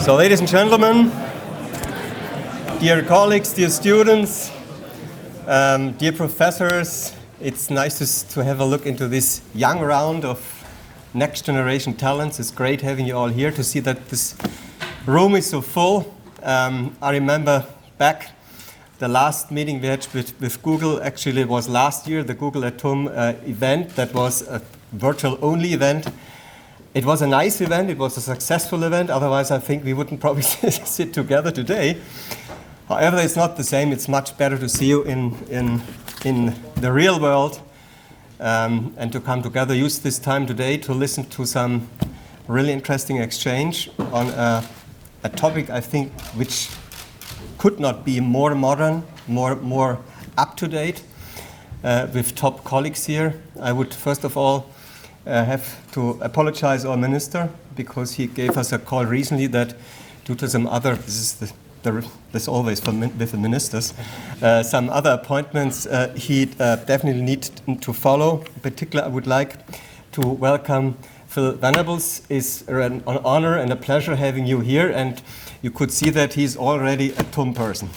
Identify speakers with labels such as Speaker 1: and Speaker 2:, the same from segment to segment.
Speaker 1: So, ladies and gentlemen, dear colleagues, dear students, dear professors, it's nice to have a look into this young round of next generation talents. It's great having you all here to see that this room is so full. I remember back the last meeting we had with Google, actually it was last year, the Google at TUM event that was a virtual only event. It was a nice event, it was a successful event, otherwise I think we wouldn't probably sit together today. However, it's not the same, it's much better to see you in the real world and to come together. Use this time today to listen to some really interesting exchange on a topic I think which could not be more modern, more up-to-date with top colleagues here. I would first of all have to apologize our minister because he gave us a call recently that due to some other, this always with the ministers, some other appointments he definitely needs to follow. In particular, I would like to welcome Phil Venables. It's an honor and a pleasure having you here, and you could see that he's already a TUM person.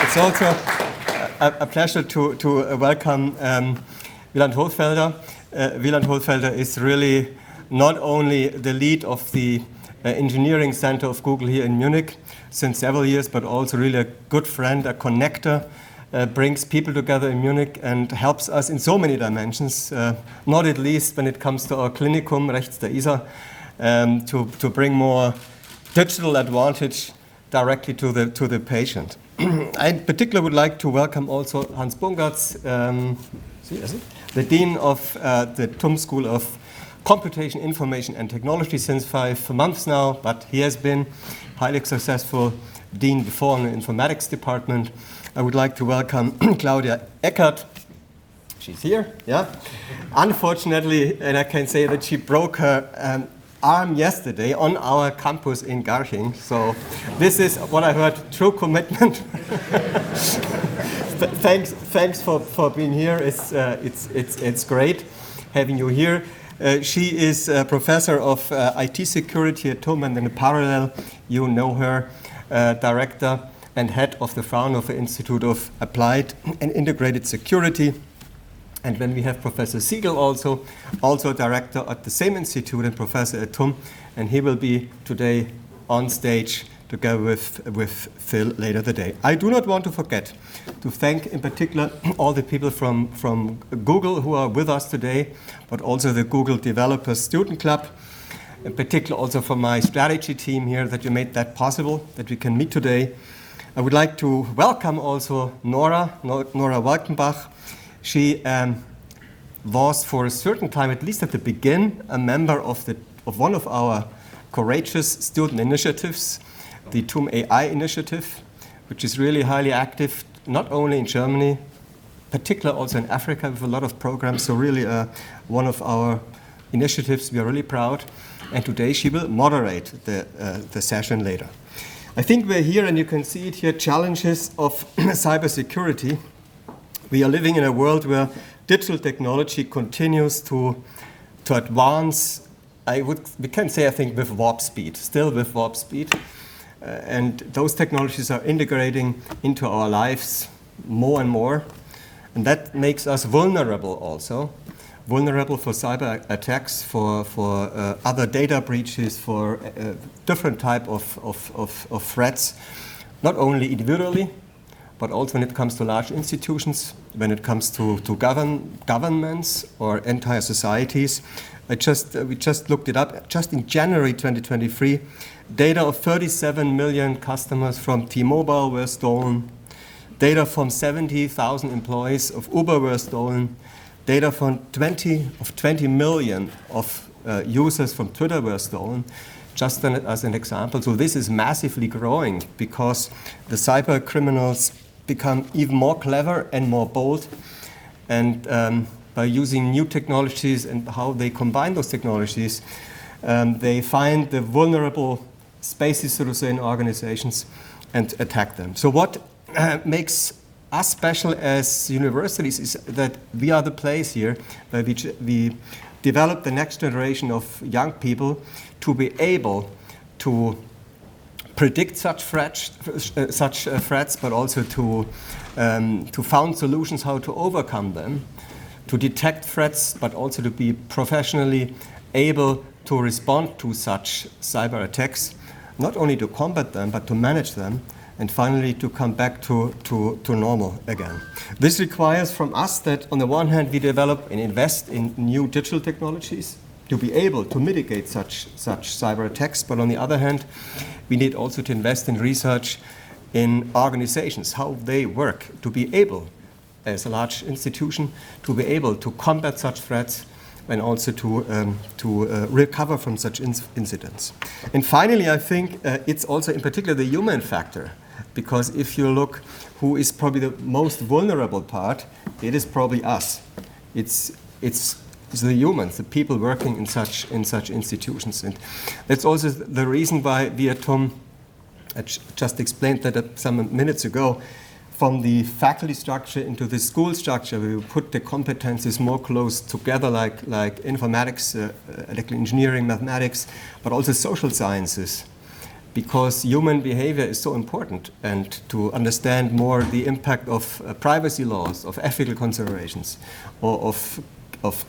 Speaker 1: It's also a pleasure to welcome Wieland Hohlfelder. Wieland Hohlfelder is really not only the lead of the engineering center of Google here in Munich since several years, but also really a good friend, a connector, brings people together in Munich and helps us in so many dimensions, not at least when it comes to our clinicum, rechts der Isar, to bring more digital advantage directly to the patient. I in particular would like to welcome also Hans Bungartz, the Dean of the TUM School of Computation, Information and Technology since 5 months now, but he has been highly successful Dean before in the Informatics department. I would like to welcome Claudia Eckert. She's here, yeah. Unfortunately, and I can say that she broke her arm yesterday on our campus in Garching. So this is what I heard, true commitment. Thanks for being here. It's great having you here. She is a professor of IT-Security at TUM, and in parallel, you know her, director and head of the Fraunhofer Institute of Applied and Integrated Security. And when we have Professor Siegel also director at the same institute and professor at TUM, and he will be today on stage together with Phil later today. I do not want to forget to thank in particular all the people from Google who are with us today, but also the Google Developers Student Club, in particular also from my strategy team here that you made that possible, that we can meet today. I would like to welcome also Nora Walkenbach. She was for a certain time, at least at the beginning, a member of one of our courageous student initiatives, the TUM AI initiative, which is really highly active, not only in Germany, particularly also in Africa with a lot of programs. So really one of our initiatives, we are really proud. And today she will moderate the session later. I think we're here, and you can see it here, challenges of cybersecurity. We are living in a world where digital technology continues to advance. We can say, I think, with warp speed, still with warp speed. And those technologies are integrating into our lives more and more. And that makes us vulnerable also. Vulnerable for cyber attacks, for other data breaches, for different type of threats, not only individually, but also when it comes to large institutions, when it comes to governments or entire societies. We just looked it up. Just in January 2023, data of 37 million customers from T-Mobile were stolen. Data from 70,000 employees of Uber were stolen. Data from 20 million of users from Twitter were stolen. Just as an example. So this is massively growing because the cyber criminals become even more clever and more bold, and by using new technologies and how they combine those technologies, they find the vulnerable spaces, so to say, in organizations and attack them. So what makes us special as universities is that we are the place here where we develop the next generation of young people to be able to predict such threats, but also to found solutions how to overcome them, to detect threats, but also to be professionally able to respond to such cyber attacks, not only to combat them, but to manage them, and finally to come back to normal again. This requires from us that on the one hand we develop and invest in new digital technologies to be able to mitigate such cyber attacks, but on the other hand we need also to invest in research in organizations, how they work, to be able, as a large institution, to be able to combat such threats and also to recover from such incidents. And finally, I think it's also in particular the human factor, because if you look who is probably the most vulnerable part, it is probably us. It's the humans, the people working in such institutions. And that's also the reason why we at TUM, I just explained that some minutes ago, from the faculty structure into the school structure, we will put the competencies more close together, like informatics, electrical engineering, mathematics, but also social sciences, because human behavior is so important, and to understand more the impact of privacy laws, of ethical considerations, or of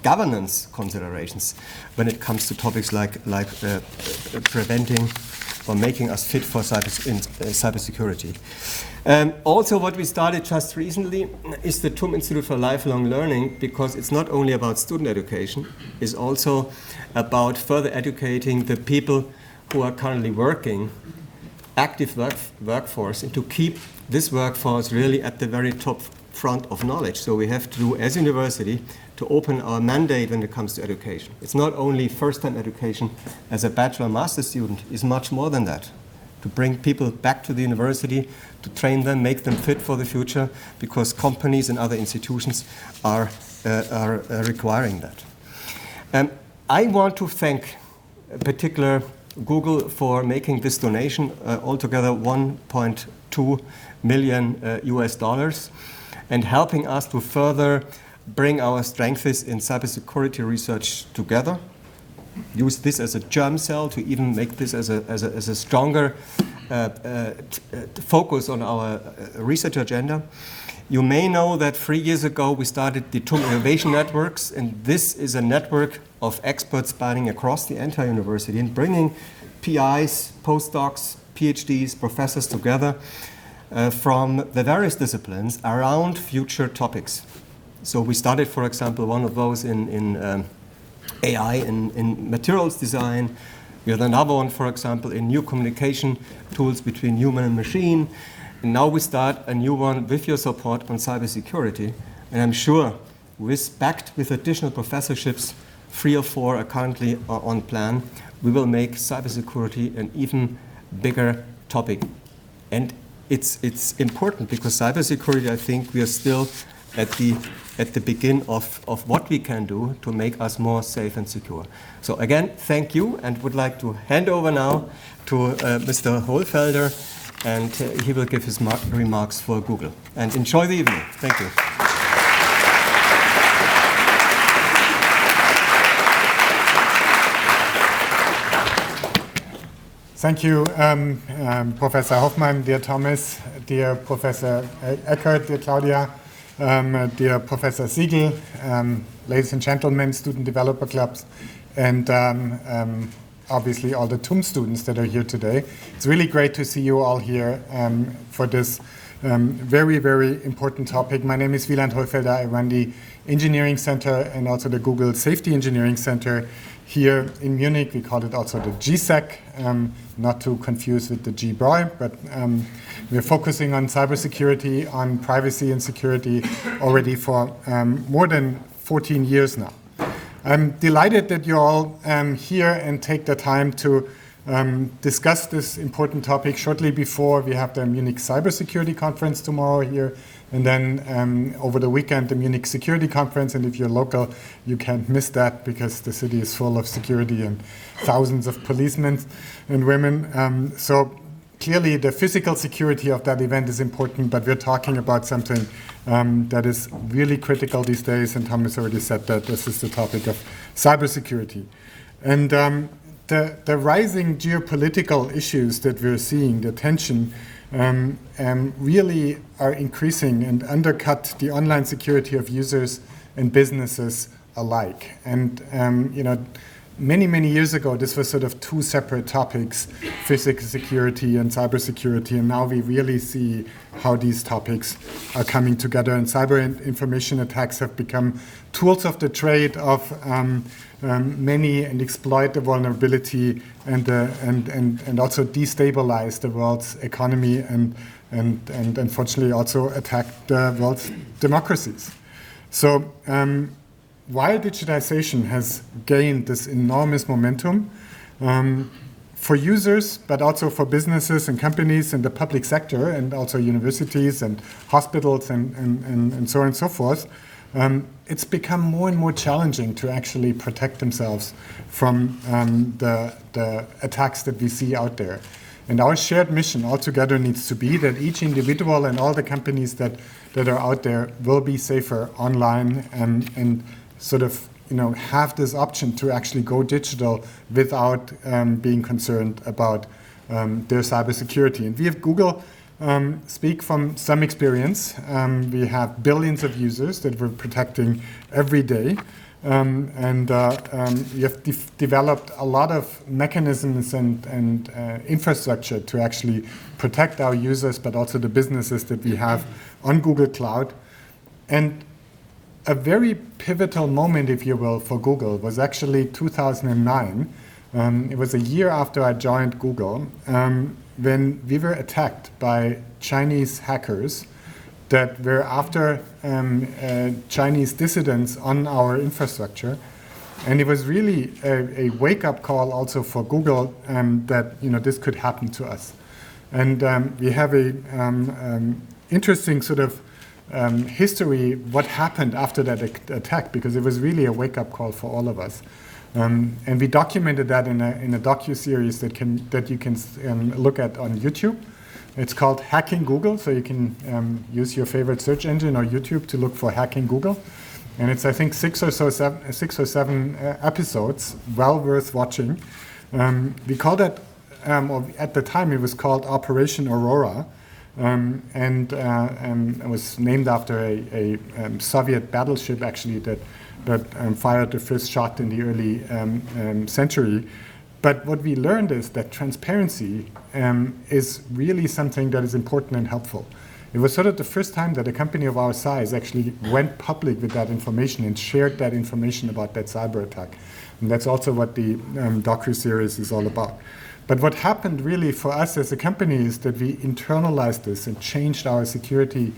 Speaker 1: governance considerations when it comes to topics like preventing or making us fit for cybersecurity. Also, what we started just recently is the TUM Institute for Lifelong Learning, because it's not only about student education, it's also about further educating the people who are currently working, active workforce, and to keep this workforce really at the very top front of knowledge. So we have to do, as a university, to open our mandate when it comes to education. It's not only first-time education as a bachelor or master student, it's much more than that. To bring people back to the university, to train them, make them fit for the future, because companies and other institutions are requiring that. I want to thank in particular Google for making this donation, altogether $1.2 million US, and helping us to further bring our strengths in cybersecurity research together. Use this as a germ cell to even make this as a stronger focus on our research agenda. You may know that 3 years ago we started the TUM Innovation Networks, and this is a network of experts spanning across the entire university and bringing PIs, postdocs, PhDs, professors together from the various disciplines around future topics. So we started, for example, one of those in AI, in materials design. We have another one, for example, in new communication tools between human and machine. And now we start a new one with your support on cybersecurity. And I'm sure, backed with additional professorships, 3 or 4 are currently on plan, we will make cybersecurity an even bigger topic. And it's important because cybersecurity, I think, we are still at the beginning of what we can do to make us more safe and secure. So again, thank you, and would like to hand over now to Mr. Hohlfelder, and he will give his remarks for Google. And enjoy the evening. Thank you.
Speaker 2: Thank you, Professor Hoffmann, dear Thomas, dear Professor Eckert, dear Claudia, dear Professor Siegel, ladies and gentlemen, student developer clubs, and obviously all the TUM students that are here today. It's really great to see you all here for this very, very important topic. My name is Wieland Hohlfelder. I run the Engineering Center and also the Google Safety Engineering Center here in Munich. We call it also the GSEC, not to confuse with the GBROI, but we're focusing on cybersecurity, on privacy and security already for more than 14 years now. I'm delighted that you're all here and take the time to discuss this important topic shortly before we have the Munich Cybersecurity Conference tomorrow here, and then over the weekend the Munich Security Conference. And if you're local, you can't miss that because the city is full of security and thousands of policemen and women. So clearly the physical security of that event is important, but we're talking about something that is really critical these days, and Thomas already said that this is the topic of cybersecurity. And the rising geopolitical issues that we're seeing, the tension, really are increasing and undercut the online security of users and businesses alike. And many years ago, this was sort of two separate topics, physical security and cybersecurity, and now we really see how these topics are coming together. And cyber information attacks have become tools of the trade of many, and exploit the vulnerability and also destabilize the world's economy and unfortunately also attack the world's democracies. So while digitization has gained this enormous momentum for users, but also for businesses and companies in the public sector, and also universities and hospitals and so on and so forth, it's become more and more challenging to actually protect themselves from the attacks that we see out there. And our shared mission altogether needs to be that each individual and all the companies that are out there will be safer online and sort of have this option to actually go digital without being concerned about their cybersecurity. And we have Google speak from some experience. We have billions of users that we're protecting every day. And we have developed a lot of mechanisms and infrastructure to actually protect our users, but also the businesses that we have on Google Cloud. And a very pivotal moment, if you will, for Google was actually 2009. It was a year after I joined Google, when we were attacked by Chinese hackers that were after Chinese dissidents on our infrastructure. And it was really a wake-up call also for Google that this could happen to us. And we have a interesting sort of history, what happened after that attack, because it was really a wake-up call for all of us. And we documented that in a docu-series that you can look at on YouTube. It's called Hacking Google, so you can use your favorite search engine or YouTube to look for Hacking Google. And it's, I think, six or seven episodes, well worth watching. We called it, or at the time it was called Operation Aurora, and it was named after a Soviet battleship, actually, that fired the first shot in the early century. But what we learned is that transparency is really something that is important and helpful. It was sort of the first time that a company of our size actually went public with that information and shared that information about that cyber attack. And that's also what the docu-series is all about. But what happened really for us as a company is that we internalized this and changed our security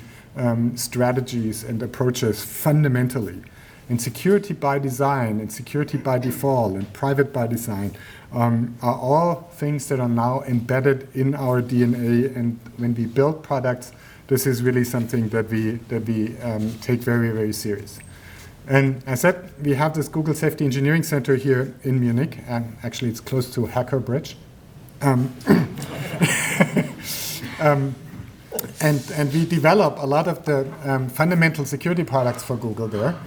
Speaker 2: strategies and approaches fundamentally. And security by design and security by default and private by design are all things that are now embedded in our DNA. And when we build products, this is really something that we take very, very serious. And as I said, we have this Google Safety Engineering Center here in Munich. Actually, it's close to Hacker Bridge. And we develop a lot of the fundamental security products for Google there.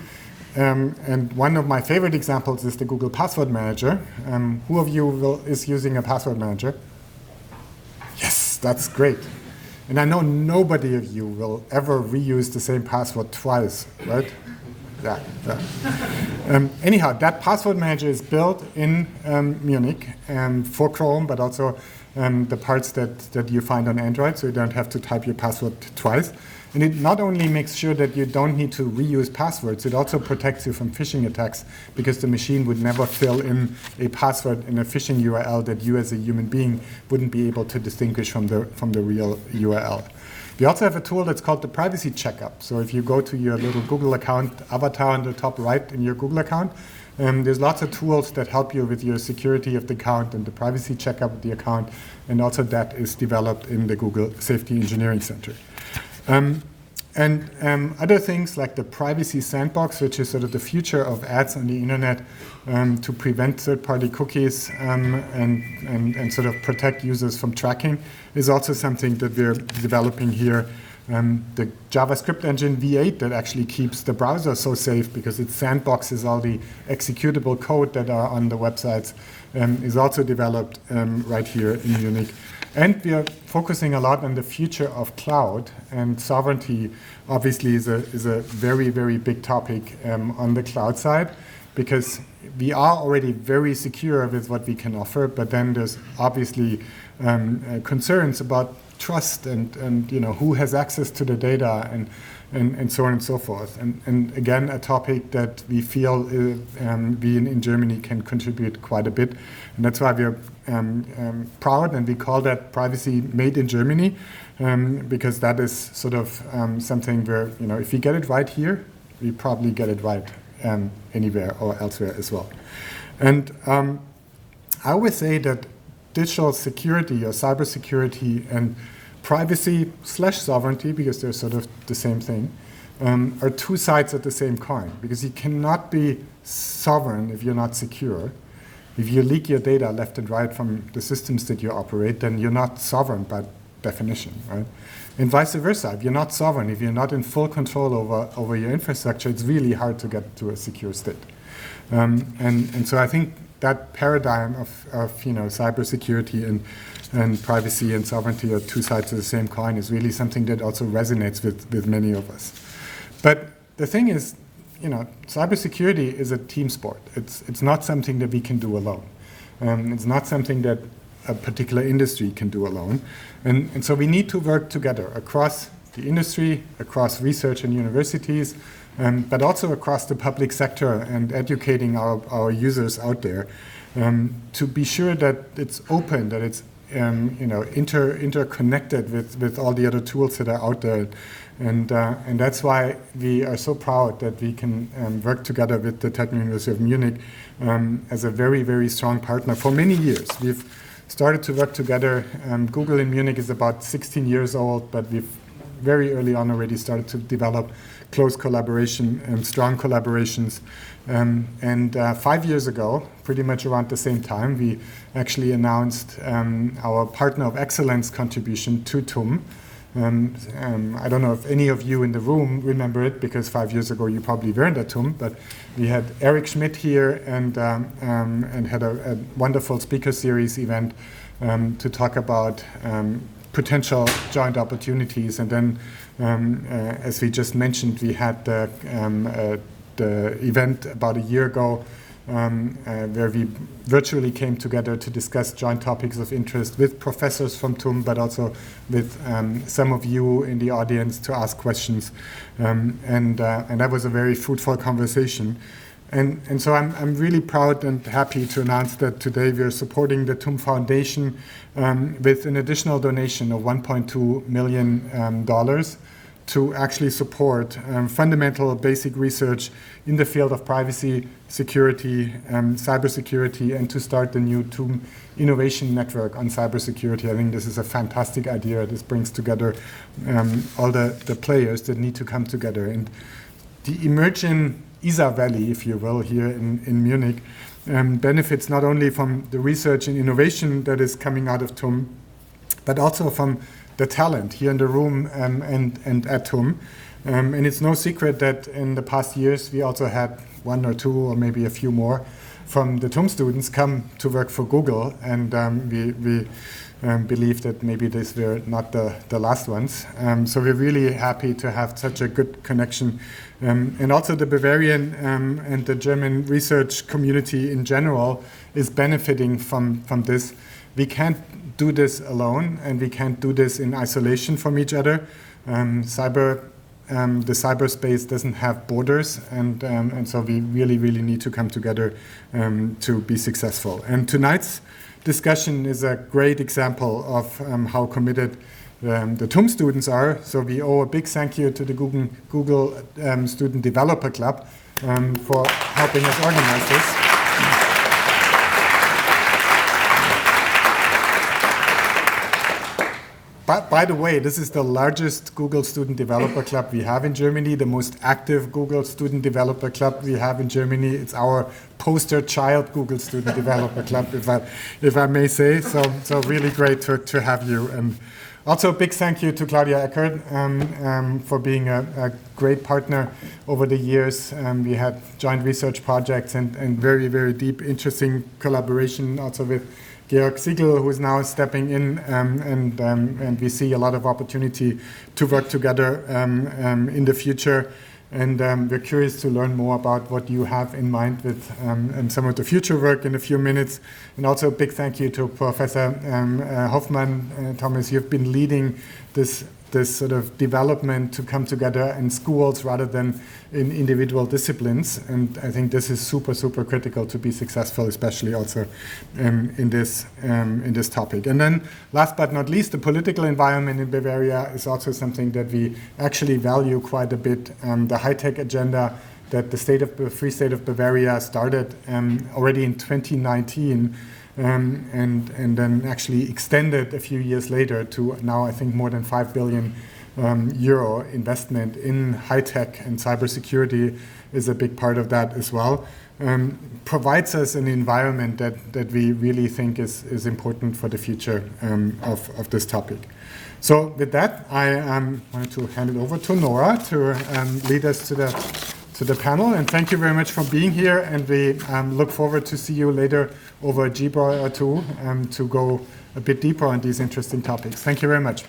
Speaker 2: And one of my favorite examples is the Google Password Manager. Who of you is using a password manager? Yes, that's great. And I know nobody of you will ever reuse the same password twice, right? Yeah. Anyhow, that password manager is built in Munich for Chrome, but also the parts that you find on Android, so you don't have to type your password twice. And it not only makes sure that you don't need to reuse passwords, it also protects you from phishing attacks, because the machine would never fill in a password in a phishing URL that you as a human being wouldn't be able to distinguish from the real URL. We also have a tool that's called the Privacy Checkup. So if you go to your little Google account avatar on the top right in your Google account, there's lots of tools that help you with your security of the account and the privacy checkup of the account, and also that is developed in the Google Safety Engineering Center. And other things like the privacy sandbox, which is sort of the future of ads on the internet to prevent third-party cookies and sort of protect users from tracking, is also something that we're developing here. The JavaScript engine V8 that actually keeps the browser so safe because it sandboxes all the executable code that are on the websites is also developed right here in Munich. And we are focusing a lot on the future of cloud, and sovereignty obviously is a very, very big topic on the cloud side, because we are already very secure with what we can offer, but then there's obviously concerns about trust and who has access to the data and so on and so forth. And again, a topic that we feel we in Germany can contribute quite a bit. And that's why we're proud, and we call that privacy made in Germany, because that is sort of something where, if we get it right here, we probably get it right anywhere or elsewhere as well. And I always say that digital security or cybersecurity and privacy/sovereignty, because they're sort of the same thing, are two sides of the same coin. Because you cannot be sovereign if you're not secure. If you leak your data left and right from the systems that you operate, then you're not sovereign by definition, right? And vice versa. If you're not sovereign, if you're not in full control over your infrastructure, it's really hard to get to a secure state. And so I think that paradigm of cybersecurity and privacy and sovereignty are two sides of the same coin is really something that also resonates with many of us. But the thing is, cybersecurity is a team sport. It's not something that we can do alone. It's not something that a particular industry can do alone. And so we need to work together across the industry, across research and universities, but also across the public sector and educating our users out there to be sure that it's open, that it's interconnected with all the other tools that are out there. And that's why we are so proud that we can work together with the Technical University of Munich as a very, very strong partner for many years. We've started to work together. Google in Munich is about 16 years old, but we've very early on already started to develop close collaboration and strong collaborations. And 5 years ago, pretty much around the same time, we actually announced our Partner of Excellence contribution to TUM. I don't know if any of you in the room remember it, because 5 years ago you probably weren't at TUM, but we had Eric Schmidt here and had a wonderful speaker series event to talk about potential joint opportunities. And then, as we just mentioned, we had the event about a year ago where we virtually came together to discuss joint topics of interest with professors from TUM, but also with some of you in the audience to ask questions. And that was a very fruitful conversation. And so I'm really proud and happy to announce that today we are supporting the TUM Foundation with an additional donation of $1.2 million to actually support fundamental basic research in the field of privacy, security, cybersecurity, and to start the new TUM Innovation Network on cybersecurity. I think this is a fantastic idea. This brings together all the players that need to come together. And the emerging Isar Valley, if you will, here in Munich, benefits not only from the research and innovation that is coming out of TUM, but also from the talent here in the room and at TUM. And it's no secret that in the past years we also had one or two or maybe a few more from the TUM students come to work for Google, and we believe that maybe these were not the last ones. So we're really happy to have such a good connection. And also the Bavarian and the German research community in general is benefiting from this. We can't do this alone, and we can't do this in isolation from each other. The cyberspace doesn't have borders, and so we really, really need to come together to be successful. And tonight's discussion is a great example of how committed the TUM students are. So we owe a big thank you to the Google Student Developer Club for helping us organize this. By the way, this is the largest Google Student Developer Club we have in Germany, the most active Google Student Developer Club we have in Germany. It's our poster child Google Student Developer Club, if I may say. So really great to have you. And also a big thank you to Claudia Eckert for being a great partner over the years. We had joint research projects and very, very deep, interesting collaboration also with Georg Siegel, who is now stepping in, and we see a lot of opportunity to work together in the future. And we're curious to learn more about what you have in mind with some of the future work in a few minutes. And also a big thank you to Professor Hoffmann. Thomas, you've been leading this sort of development to come together in schools rather than in individual disciplines. And I think this is super, super critical to be successful, especially also in this topic. And then last but not least, the political environment in Bavaria is also something that we actually value quite a bit. The high-tech agenda that the Free State of Bavaria started already in 2019 and then actually extended a few years later to now I think more than 5 billion euro investment in high-tech, and cybersecurity is a big part of that as well. Provides us an environment that we really think is important for the future of this topic. So with that, I wanted to hand it over to Nora to lead us to the panel, and thank you very much for being here, and we look forward to see you later over a G-Bar or two to go a bit deeper on these interesting topics. Thank you very much.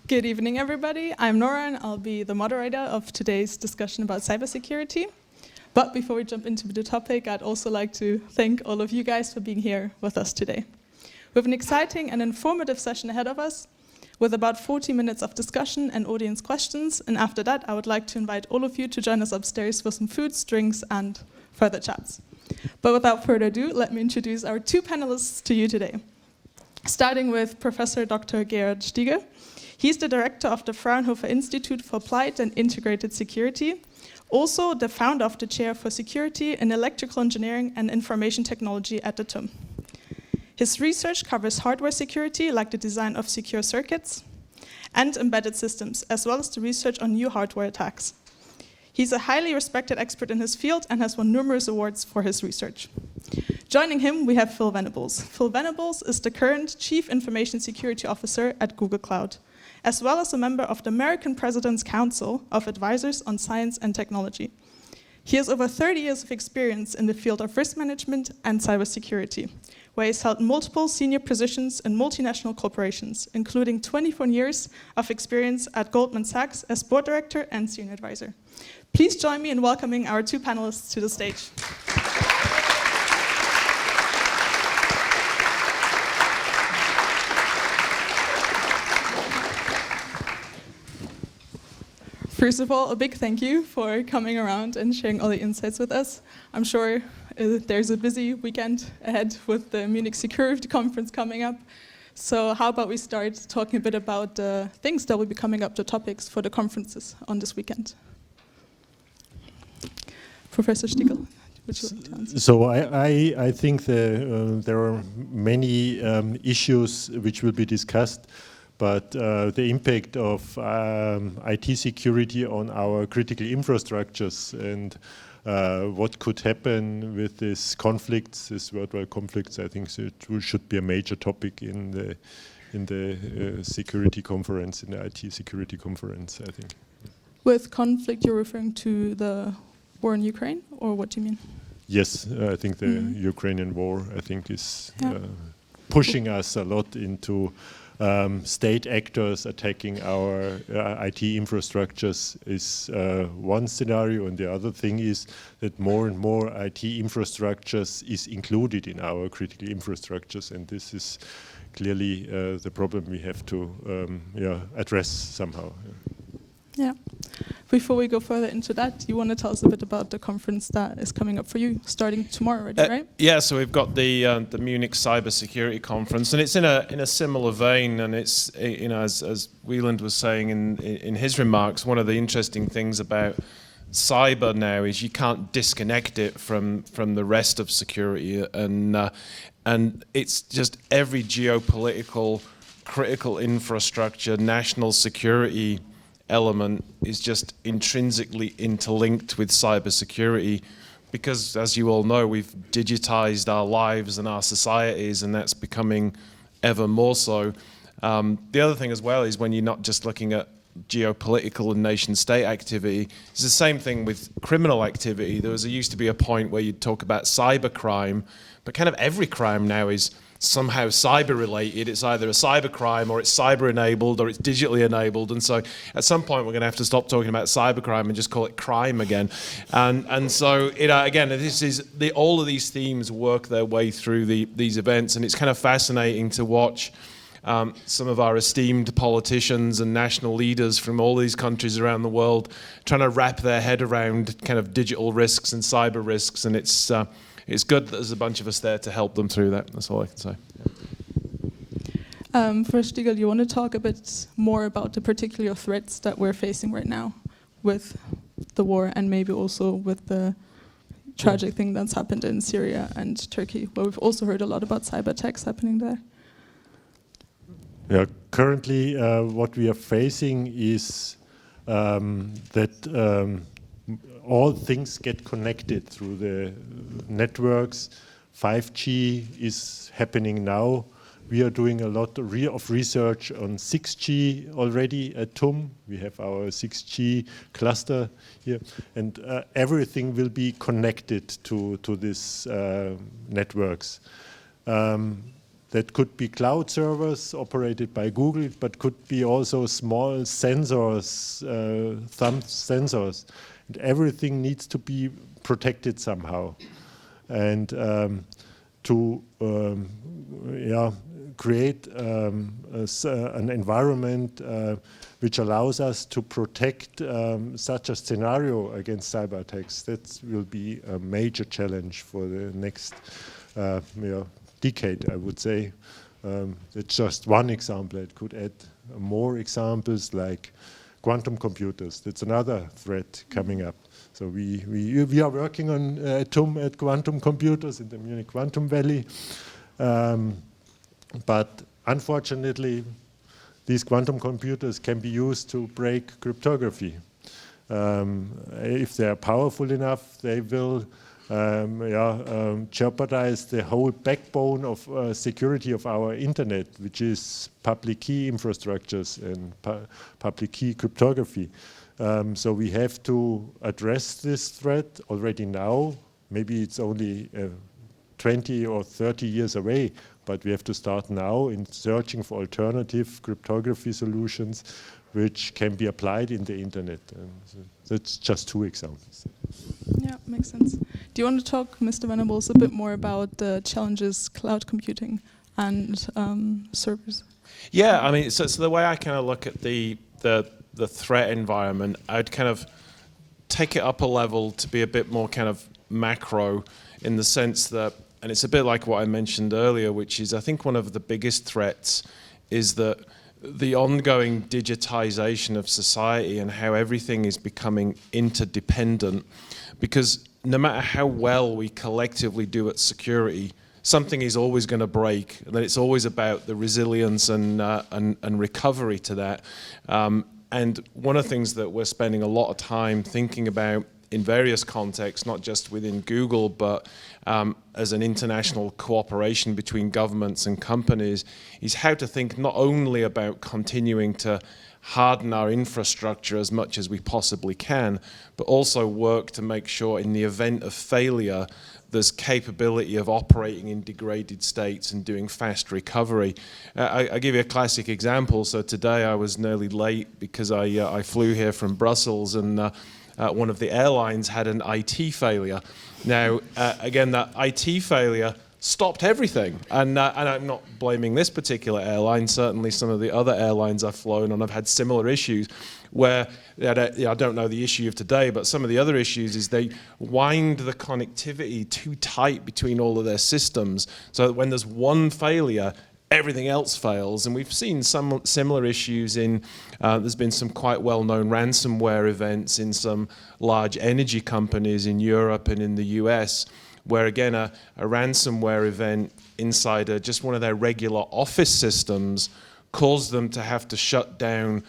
Speaker 3: Good evening, everybody. I'm Nora, and I'll be the moderator of today's discussion about cybersecurity. But before we jump into the topic, I'd also like to thank all of you guys for being here with us today. We have an exciting and informative session ahead of us with about 40 minutes of discussion and audience questions. And after that, I would like to invite all of you to join us upstairs for some foods, drinks, and further chats. But without further ado, let me introduce our two panelists to you today. Starting with Professor Dr. Gerhard Stiege. He's the director of the Fraunhofer Institute for Applied and Integrated Security, also the founder of the Chair for Security in Electrical Engineering and Information Technology at the TUM. His research covers hardware security, like the design of secure circuits, and embedded systems, as well as the research on new hardware attacks. He's a highly respected expert in his field and has won numerous awards for his research. Joining him, we have Phil Venables. Phil Venables is the current Chief Information Security Officer at Google Cloud, as well as a member of the American President's Council of Advisors on Science and Technology. He has over 30 years of experience in the field of risk management and cybersecurity, where he's held multiple senior positions in multinational corporations, including 24 years of experience at Goldman Sachs as board director and senior advisor. Please join me in welcoming our two panelists to the stage. First of all, a big thank you for coming around and sharing all the insights with us. I'm sure there's a busy weekend ahead with the Munich Security Conference coming up. So how about we start talking a bit about the things that will be coming up, the topics for the conferences on this weekend. Professor Stiegel, would you like to answer?
Speaker 4: So I think there are many issues which will be discussed. But the impact of IT security on our critical infrastructures and what could happen with these conflicts, these worldwide conflicts, I think it should be a major topic in the security conference, in the IT security conference, I think.
Speaker 3: With conflict, you're referring to the war in Ukraine, or what do you mean?
Speaker 4: Yes, I think the Ukrainian war, I think, is pushing us a lot into state actors attacking our IT infrastructures is one scenario, and the other thing is that more and more IT infrastructures is included in our critical infrastructures, and this is clearly the problem we have to address somehow.
Speaker 3: Yeah. Before we go further into that, you want to tell us a bit about the conference that is coming up for you, starting tomorrow already, right?
Speaker 5: Yeah, so we've got the Munich Cybersecurity Conference, and it's in a similar vein, and it's as Wieland was saying in his remarks, one of the interesting things about cyber now is you can't disconnect it from the rest of security, and it's just every geopolitical, critical infrastructure, national security element is just intrinsically interlinked with cybersecurity, because as you all know, we've digitized our lives and our societies, and that's becoming ever more so. The other thing as well is when you're not just looking at geopolitical and nation state activity, it's the same thing with criminal activity. Used to be a point where you'd talk about cybercrime, but kind of every crime now is somehow cyber related. It's either a cyber crime or it's cyber enabled or it's digitally enabled. And so at some point we're going to have to stop talking about cybercrime and just call it crime again. And so again, all of these themes work their way through these events, and it's kind of fascinating to watch some of our esteemed politicians and national leaders from all these countries around the world trying to wrap their head around kind of digital risks and cyber risks, and it's good that there's a bunch of us there to help them through that. That's all I can say.
Speaker 3: First, Stigl, you want to talk a bit more about the particular threats that we're facing right now with the war, and maybe also with the tragic thing that's happened in Syria and Turkey, where we've also heard a lot about cyber attacks happening there?
Speaker 4: Yeah, currently what we are facing is that all things get connected through the networks. 5G is happening now. We are doing a lot of research on 6G already at TUM. We have our 6G cluster here, and everything will be connected to these networks. That could be cloud servers operated by Google, but could be also small sensors, thumb sensors. And everything needs to be protected somehow. And to create an environment which allows us to protect such a scenario against cyber attacks, that will be a major challenge for the next decade, I would say. It's just one example. I could add more examples like quantum computers. That's another threat coming up. So we are working on TUM at quantum computers in the Munich Quantum Valley. But unfortunately, these quantum computers can be used to break cryptography. If they are powerful enough, they will jeopardize the whole backbone of security of our internet, which is public key infrastructures and public key cryptography. So we have to address this threat already now. Maybe it's only 20 or 30 years away, but we have to start now in searching for alternative cryptography solutions which can be applied in the internet. That's just two examples.
Speaker 3: Yeah, makes sense. Do you want to talk, Mr. Venables, a bit more about the challenges cloud computing and servers?
Speaker 5: Yeah, I mean, so the way I kind of look at the threat environment, I'd kind of take it up a level to be a bit more kind of macro, in the sense that, and it's a bit like what I mentioned earlier, which is I think one of the biggest threats is that the ongoing digitization of society and how everything is becoming interdependent, because no matter how well we collectively do at security, something is always going to break, and then it's always about the resilience and recovery to that. And one of the things that we're spending a lot of time thinking about in various contexts, not just within Google, but as an international cooperation between governments and companies, is how to think not only about continuing to harden our infrastructure as much as we possibly can, but also work to make sure in the event of failure, there's capability of operating in degraded states and doing fast recovery. I'll give you a classic example. So today I was nearly late because I flew here from Brussels, and one of the airlines had an IT failure. Now, again, that IT failure stopped everything. And I'm not blaming this particular airline. Certainly some of the other airlines I've flown on have had similar issues where, I don't know the issue of today, but some of the other issues is they wind the connectivity too tight between all of their systems, so that when there's one failure, everything else fails. And we've seen some similar issues in, there's been some quite well-known ransomware events in some large energy companies in Europe and in the US, where again, a ransomware event inside just one of their regular office systems caused them to have to shut down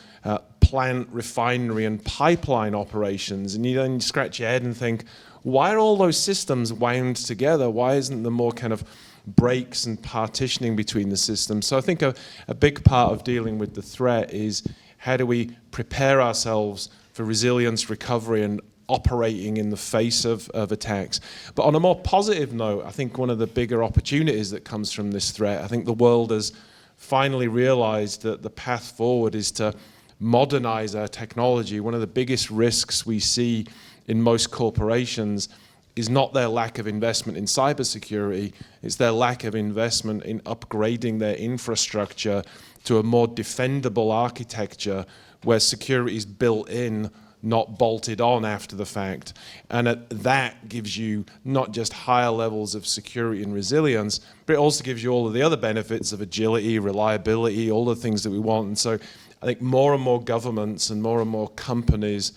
Speaker 5: plant, refinery, and pipeline operations. And you then scratch your head and think, why are all those systems wound together? Why isn't there more kind of breaks and partitioning between the systems? So I think a big part of dealing with the threat is how do we prepare ourselves for resilience, recovery, and operating in the face of attacks. But on a more positive note, I think one of the bigger opportunities that comes from this threat, I think the world has finally realized that the path forward is to modernize our technology. One of the biggest risks we see in most corporations is not their lack of investment in cybersecurity, it's their lack of investment in upgrading their infrastructure to a more defendable architecture where security is built in, not bolted on after the fact. And that gives you not just higher levels of security and resilience, but it also gives you all of the other benefits of agility, reliability, all the things that we want. And so I think more and more governments and more companies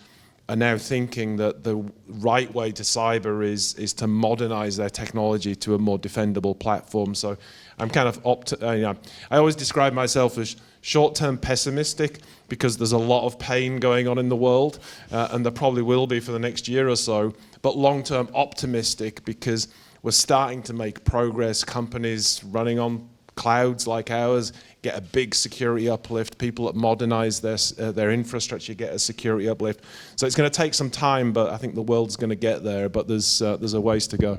Speaker 5: are now thinking that the right way to cyber is to modernize their technology to a more defendable platform. So I'm kind of I always describe myself as short-term pessimistic because there's a lot of pain going on in the world, and there probably will be for the next year or so, but long-term optimistic because we're starting to make progress. Companies running on clouds like ours get a big security uplift. People that modernize their infrastructure get a security uplift. So it's going to take some time, but I think the world's going to get there. But there's a ways to go.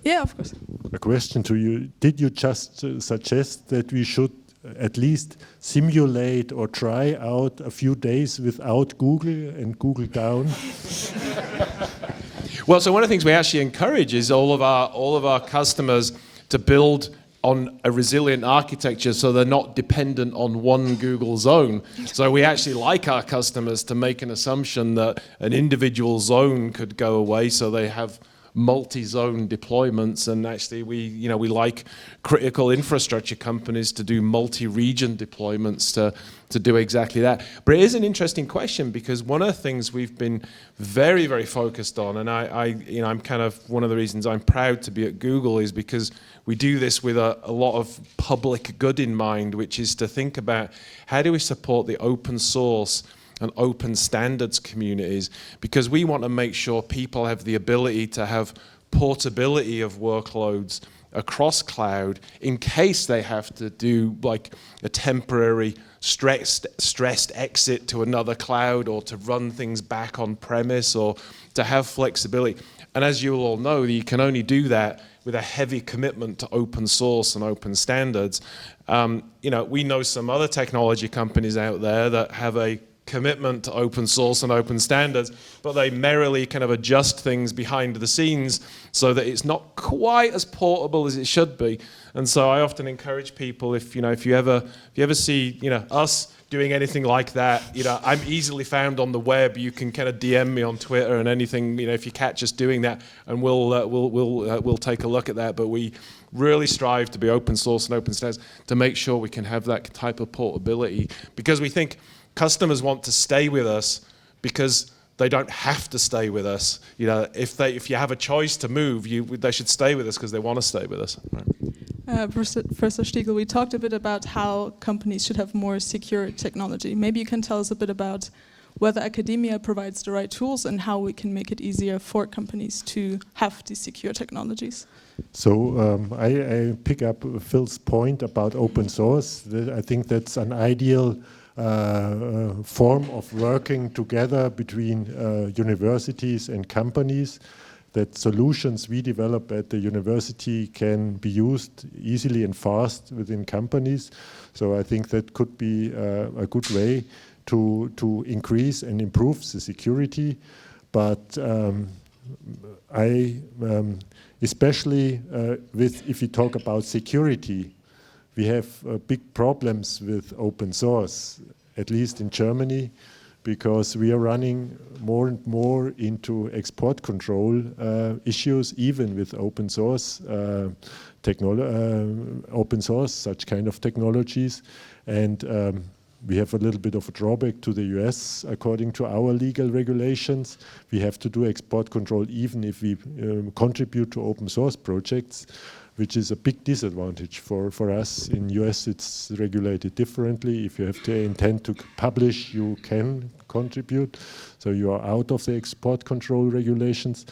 Speaker 3: Yeah, of course.
Speaker 4: A question to you: did you just suggest that we should at least simulate or try out a few days without Google and Google down?
Speaker 5: Well, so one of the things we actually encourage is all of our customers to build on a resilient architecture so they're not dependent on one Google zone. So we actually like our customers to make an assumption that an individual zone could go away so they have multi-zone deployments, and actually we like critical infrastructure companies to do multi-region deployments to do exactly that. But it is an interesting question because one of the things we've been very, very focused on, and I'm kind of one of the reasons I'm proud to be at Google is because we do this with a lot of public good in mind, which is to think about how do we support the open source and open standards communities, because we want to make sure people have the ability to have portability of workloads across cloud in case they have to do like a temporary stressed exit to another cloud or to run things back on premise or to have flexibility. And as you all know, you can only do that with a heavy commitment to open source and open standards. We know some other technology companies out there that have a commitment to open source and open standards, but they merrily kind of adjust things behind the scenes so that it's not quite as portable as it should be. And so I often encourage people, if you ever see us doing anything like that, I'm easily found on the web. You can kind of DM me on Twitter and anything, if you catch us doing that, and we'll take a look at that. But we really strive to be open source and open standards to make sure we can have that type of portability, because we think customers want to stay with us because they don't have to stay with us. If you have a choice to move, they should stay with us because they want to stay with us. Right.
Speaker 3: Professor Stiegel, we talked a bit about how companies should have more secure technology. Maybe you can tell us a bit about whether academia provides the right tools and how we can make it easier for companies to have these secure technologies.
Speaker 4: So I pick up Phil's point about open source. I think that's an ideal form of working together between universities and companies, that solutions we develop at the university can be used easily and fast within companies. So I think that could be a good way to increase and improve the security. But especially if you talk about security, we have big problems with open source, at least in Germany, because we are running more and more into export control issues, even with open source open source, such kind of technologies. And we have a little bit of a drawback to the US. According to our legal regulations, we have to do export control even if we contribute to open source projects, which is a big disadvantage for us. In US, it's regulated differently. If you have the intent to publish, you can contribute. So you are out of the export control regulations.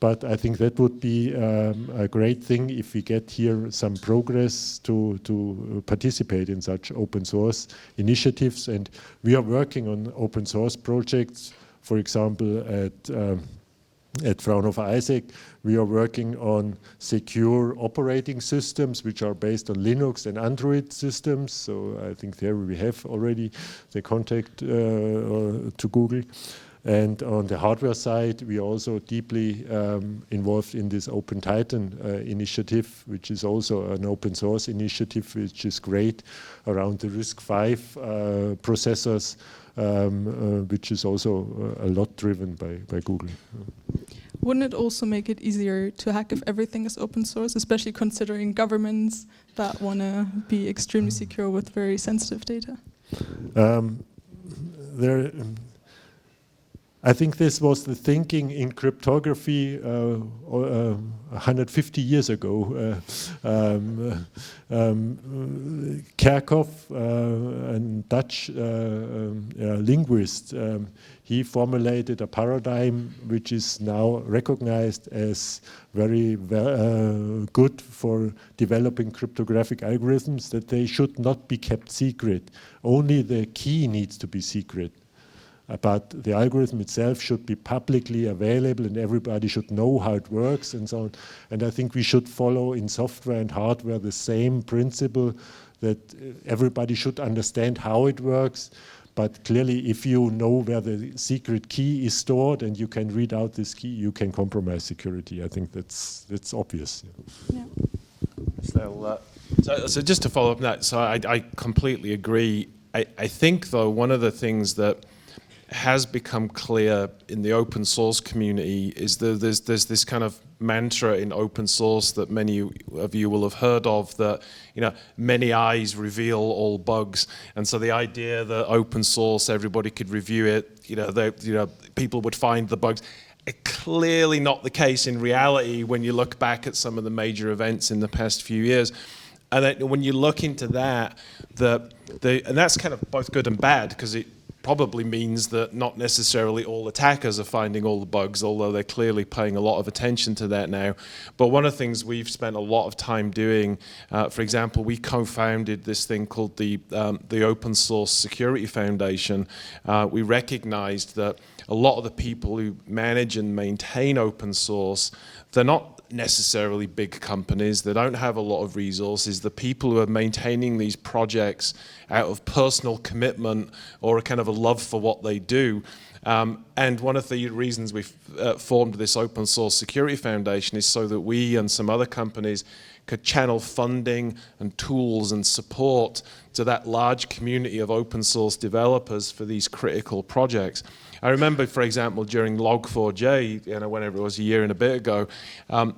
Speaker 4: But I think that would be a great thing if we get here some progress to participate in such open source initiatives. And we are working on open source projects, for example, at Fraunhofer Isaac, we are working on secure operating systems which are based on Linux and Android systems. So I think there we have already the contact to Google. And on the hardware side, we are also deeply involved in this Open Titan initiative, which is also an open source initiative, which is great around the RISC-V processors, which is also a lot driven by Google.
Speaker 3: Wouldn't it also make it easier to hack if everything is open source, especially considering governments that want to be extremely secure with very sensitive data?
Speaker 4: I think this was the thinking in cryptography 150 years ago. Kerkhoff, a Dutch linguist, he formulated a paradigm which is now recognized as very good for developing cryptographic algorithms, that they should not be kept secret. Only the key needs to be secret. But the algorithm itself should be publicly available and everybody should know how it works and so on. And I think we should follow in software and hardware the same principle, that everybody should understand how it works. But clearly, if you know where the secret key is stored and you can read out this key, you can compromise security. I think that's obvious.
Speaker 3: Yeah.
Speaker 5: So just to follow up on that, so I completely agree. I think, though, one of the things that has become clear in the open source community is that there's this kind of mantra in open source that many of you will have heard of, that many eyes reveal all bugs. And so the idea that open source, everybody could review it, people would find the bugs. Clearly not the case in reality when you look back at some of the major events in the past few years. And then when you look into that, and that's kind of both good and bad, because it probably means that not necessarily all attackers are finding all the bugs, although they're clearly paying a lot of attention to that now. But one of the things we've spent a lot of time doing, for example, we co-founded this thing called the Open Source Security Foundation. We recognized that a lot of the people who manage and maintain open source, they're not necessarily big companies, they don't have a lot of resources. The people who are maintaining these projects out of personal commitment or a kind of a love for what they do. And one of the reasons we've formed this Open Source Security Foundation is so that we and some other companies could channel funding and tools and support to that large community of open source developers for these critical projects. I remember, for example, during Log4j, whenever it was a year and a bit ago, I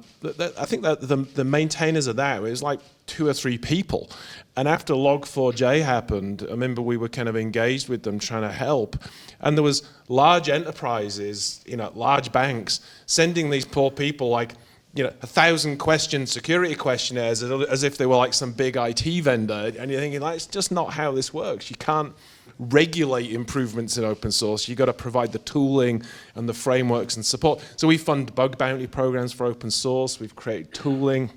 Speaker 5: think that the maintainers of that, it was like 2 or 3 people. And after Log4j happened, I remember we were kind of engaged with them trying to help. And there was large enterprises, large banks, sending these poor people like, 1,000 security questionnaires as if they were like some big IT vendor. And you're thinking, it's just not how this works. You can't regulate improvements in open source. You've got to provide the tooling and the frameworks and support. So we fund bug bounty programs for open source. We've created tooling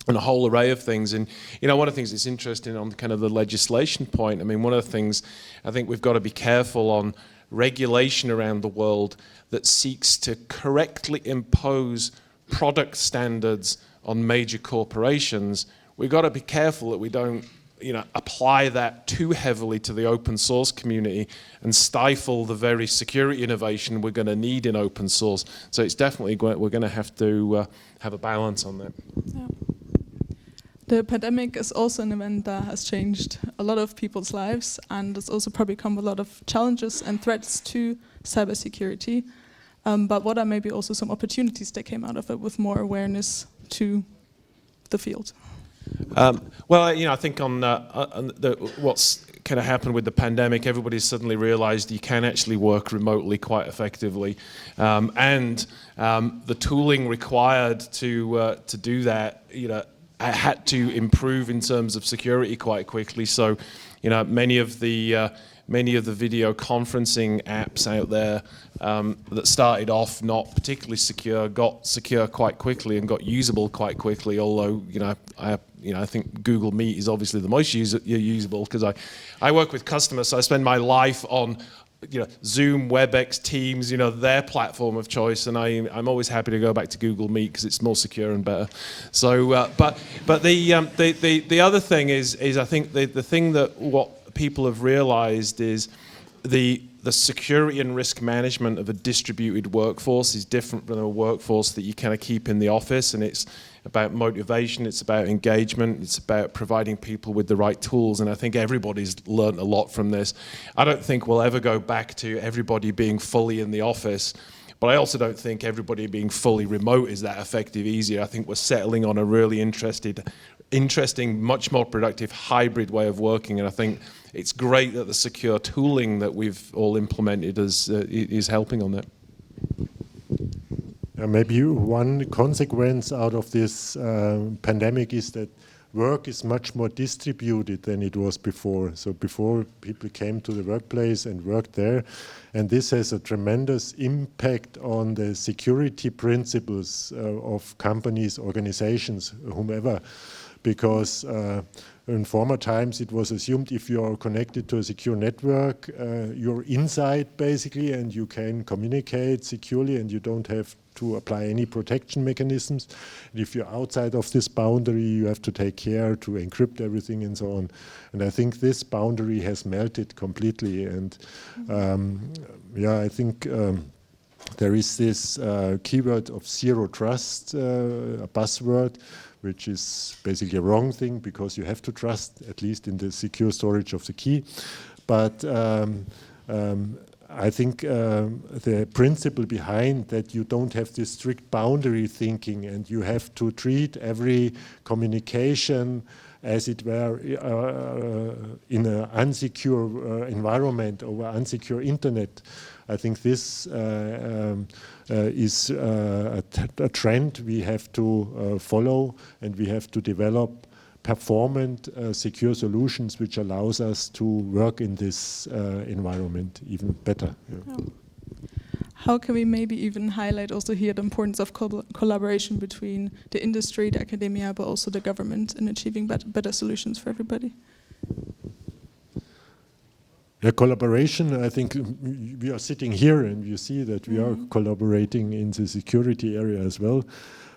Speaker 5: and a whole array of things. And one of the things that's interesting on kind of the legislation point, one of the things I think we've got to be careful on regulation around the world that seeks to correctly impose product standards on major corporations. We've got to be careful that we don't apply that too heavily to the open source community and stifle the very security innovation we're going to need in open source. So it's definitely we're going to have to have a balance on that.
Speaker 3: Yeah. The pandemic is also an event that has changed a lot of people's lives, and it's also probably come with a lot of challenges and threats to cybersecurity. But what are maybe also some opportunities that came out of it with more awareness to the field?
Speaker 5: Well, I think on what's kind of happened with the pandemic, everybody suddenly realized you can actually work remotely quite effectively. And the tooling required to do that, had to improve in terms of security quite quickly. So, many of the video conferencing apps out there that started off not particularly secure got secure quite quickly and got usable quite quickly. Although I think Google Meet is obviously the most usable because I work with customers, so I spend my life on Zoom, WebEx, Teams, their platform of choice, and I'm always happy to go back to Google Meet because it's more secure and better. So, but the other thing is I think the thing that what people have realized is the security and risk management of a distributed workforce is different from a workforce that you kind of keep in the office, and it's about motivation, it's about engagement, it's about providing people with the right tools, and I think everybody's learned a lot from this. I don't think we'll ever go back to everybody being fully in the office, but I also don't think everybody being fully remote is that effective either. I think we're settling on a really interesting, much more productive hybrid way of working, and I think it's great that the secure tooling that we've all implemented is helping on that.
Speaker 4: Maybe one consequence out of this pandemic is that work is much more distributed than it was before. So before, people came to the workplace and worked there, and this has a tremendous impact on the security principles of companies, organizations, whomever, because in former times it was assumed if you are connected to a secure network, you're inside basically, and you can communicate securely and you don't have to apply any protection mechanisms. And if you're outside of this boundary, you have to take care to encrypt everything and so on. And I think this boundary has melted completely. And I think there is this keyword of zero trust, a buzzword, which is basically a wrong thing because you have to trust, at least in the secure storage of the key. But I think the principle behind that you don't have this strict boundary thinking and you have to treat every communication as it were in an unsecure environment over unsecure internet. I think this is a trend we have to follow, and we have to develop performant, secure solutions which allows us to work in this environment even better. Yeah.
Speaker 3: Oh. How can we maybe even highlight also here the importance of collaboration between the industry, the academia, but also the government in achieving better solutions for everybody?
Speaker 4: Yeah, collaboration, I think we are sitting here and you see that we are collaborating in the security area as well.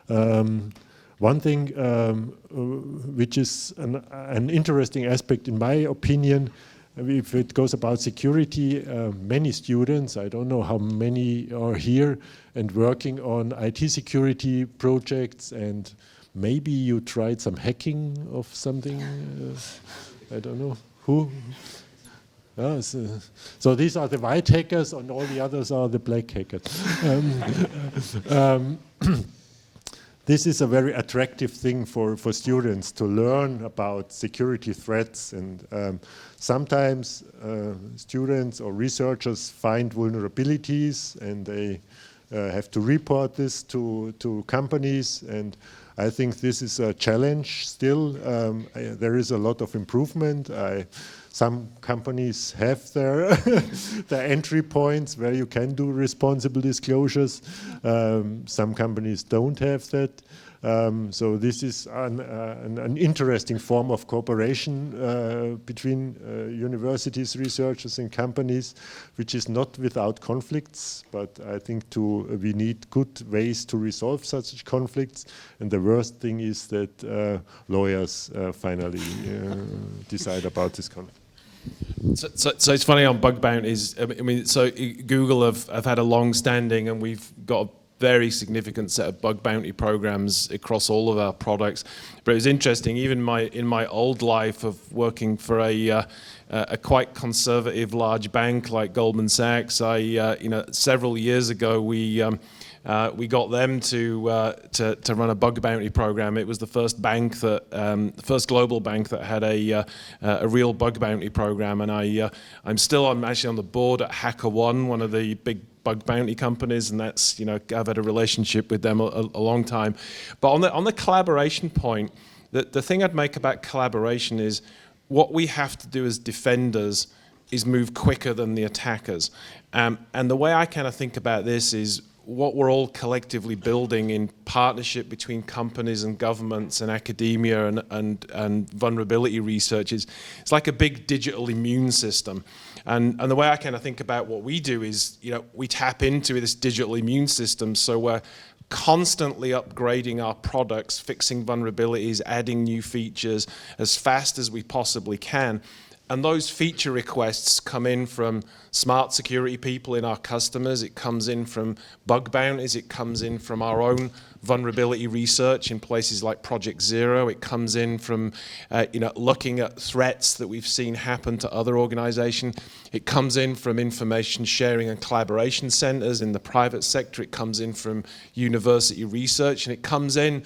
Speaker 4: One thing which is an interesting aspect in my opinion, if it goes about security, many students, I don't know how many are here and working on IT security projects, and maybe you tried some hacking of something, I don't know, who? So these are the white hackers and all the others are the black hackers. This is a very attractive thing for students to learn about security threats, and sometimes students or researchers find vulnerabilities and they have to report this to companies, and I think this is a challenge still. There is a lot of improvement. Some companies have their entry points where you can do responsible disclosures. Some companies don't have that. So this is an interesting form of cooperation between universities, researchers and companies, which is not without conflicts, but I think we need good ways to resolve such conflicts, and the worst thing is that lawyers finally decide about this conflict.
Speaker 5: So it's funny on bug bounties. I mean, so Google have had a long-standing, and we've got a very significant set of bug bounty programs across all of our products. But it was interesting, even in my old life of working for a quite conservative large bank like Goldman Sachs. Several years ago we We got them to run a bug bounty program. It was the first bank that, the first global bank that had a real bug bounty program. And I'm actually on the board at HackerOne, one of the big bug bounty companies, and that's, I've had a relationship with them a long time. But on the collaboration point, the thing I'd make about collaboration is what we have to do as defenders is move quicker than the attackers. And the way I kind of think about this is what we're all collectively building in partnership between companies and governments and academia and vulnerability research is it's like a big digital immune system. And the way I kind of think about what we do is, we tap into this digital immune system, so we're constantly upgrading our products, fixing vulnerabilities, adding new features as fast as we possibly can. And those feature requests come in from smart security people in our customers. It comes in from bug bounties. It comes in from our own vulnerability research in places like Project Zero. It comes in from looking at threats that we've seen happen to other organizations. It comes in from information sharing and collaboration centers in the private sector. It comes in from university research, and it comes in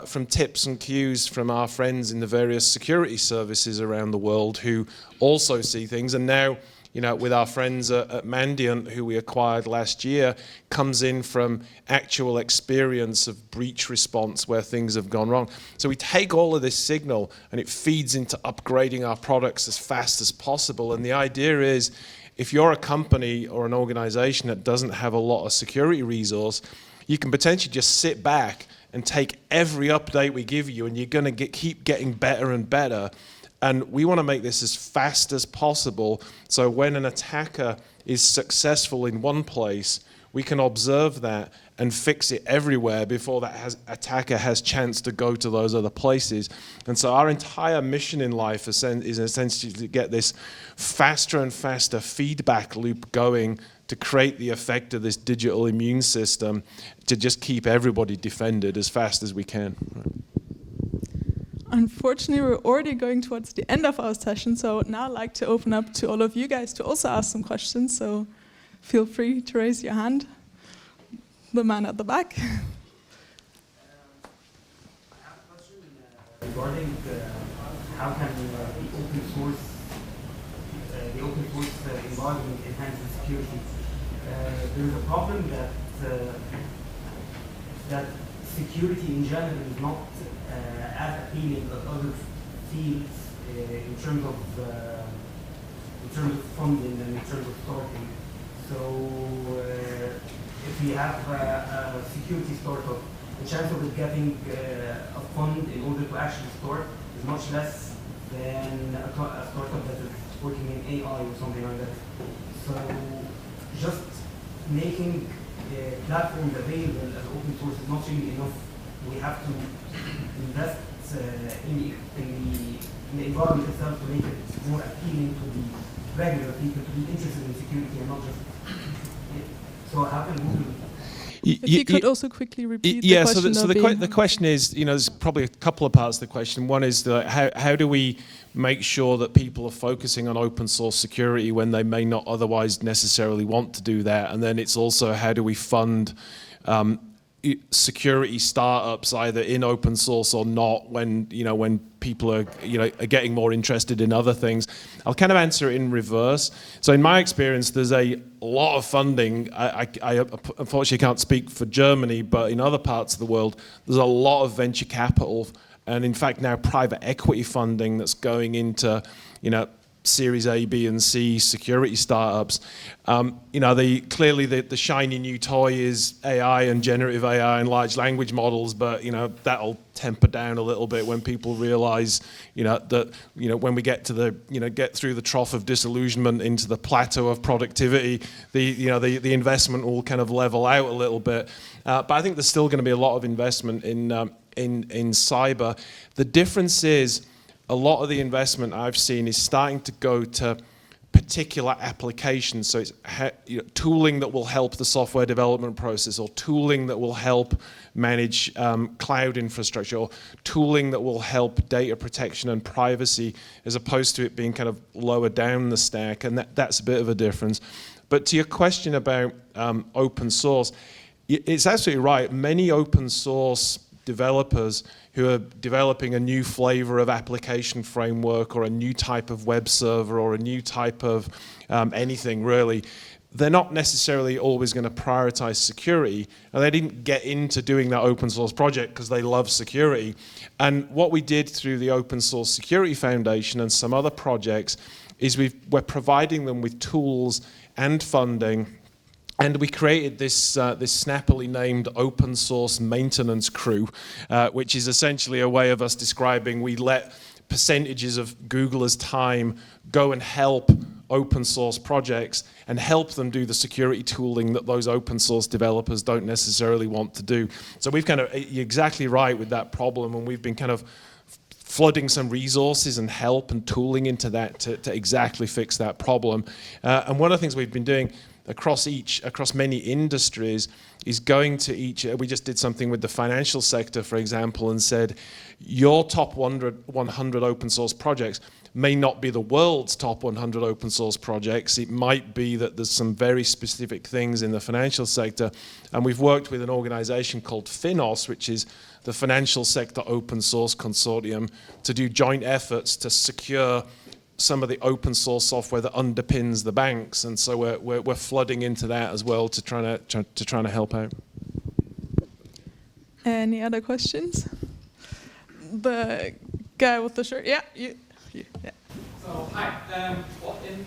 Speaker 5: from tips and cues from our friends in the various security services around the world who also see things. And now, with our friends at Mandiant, who we acquired last year, comes in from actual experience of breach response where things have gone wrong. So we take all of this signal and it feeds into upgrading our products as fast as possible. And the idea is, if you're a company or an organization that doesn't have a lot of security resource, you can potentially just sit back and take every update we give you, and you're going to keep getting better and better. And we want to make this as fast as possible, so when an attacker is successful in one place, we can observe that and fix it everywhere before that attacker has chance to go to those other places. And so our entire mission in life is essentially to get this faster and faster feedback loop going to create the effect of this digital immune system to just keep everybody defended as fast as we can.
Speaker 3: Unfortunately, we're already going towards the end of our session, so now I'd like to open up to all of you guys to also ask some questions, so feel free to raise your hand. The man at the back.
Speaker 6: I have a question regarding how can the open source environment enhance the security. There is a problem that security in general is not as appealing as other fields in terms of funding and in terms of starting. So if we have a security startup, the chance of it getting a fund in order to actually start is much less than a startup that is working in AI or something like that. So just making platforms available as open source is not really enough. We have to invest in the environment itself to make it more appealing to the regular people to be interested in security and not just. So how can we?
Speaker 3: If you could also quickly repeat
Speaker 5: the
Speaker 3: question.
Speaker 5: So the question is, there's probably a couple of parts to the question. One is how do we make sure that people are focusing on open source security when they may not otherwise necessarily want to do that? And then it's also how do we fund security startups either in open source or not when people are getting more interested in other things. I'll kind of answer it in reverse. So in my experience, there's a lot of funding. I unfortunately can't speak for Germany, but in other parts of the world, there's a lot of venture capital and in fact now private equity funding that's going into Series A, B, and C security startups. Clearly the shiny new toy is AI and generative AI and large language models, but that'll temper down a little bit when people realize that when we get to get through the trough of disillusionment into the plateau of productivity, the investment will kind of level out a little bit. But I think there's still going to be a lot of investment in cyber. The difference is, a lot of the investment I've seen is starting to go to particular applications. So it's tooling that will help the software development process, or tooling that will help manage cloud infrastructure, or tooling that will help data protection and privacy, as opposed to it being kind of lower down the stack. And that's a bit of a difference. But to your question about open source, it's absolutely right. Many open source developers who are developing a new flavor of application framework or a new type of web server or a new type of anything really, they're not necessarily always going to prioritize security, and they didn't get into doing that open source project because they love security. And what we did through the Open Source Security Foundation and some other projects is we're providing them with tools and funding, and we created this snappily named open source maintenance crew, which is essentially a way of us describing we let percentages of Googler's time go and help open source projects and help them do the security tooling that those open source developers don't necessarily want to do. So we've you're exactly right with that problem, and we've been kind of flooding some resources and help and tooling into that to exactly fix that problem. And one of the things we've been doing across many industries is going to we just did something with the financial sector, for example, and said, your top 100 open source projects may not be the world's top 100 open source projects. It might be that there's some very specific things in the financial sector. And we've worked with an organization called FINOS, which is the Financial Sector Open Source Consortium, to do joint efforts to secure some of the open source software that underpins the banks. And so we're flooding into that as well to try to help out.
Speaker 3: Any other questions? The guy with the shirt, yeah. Yeah.
Speaker 7: So, hi.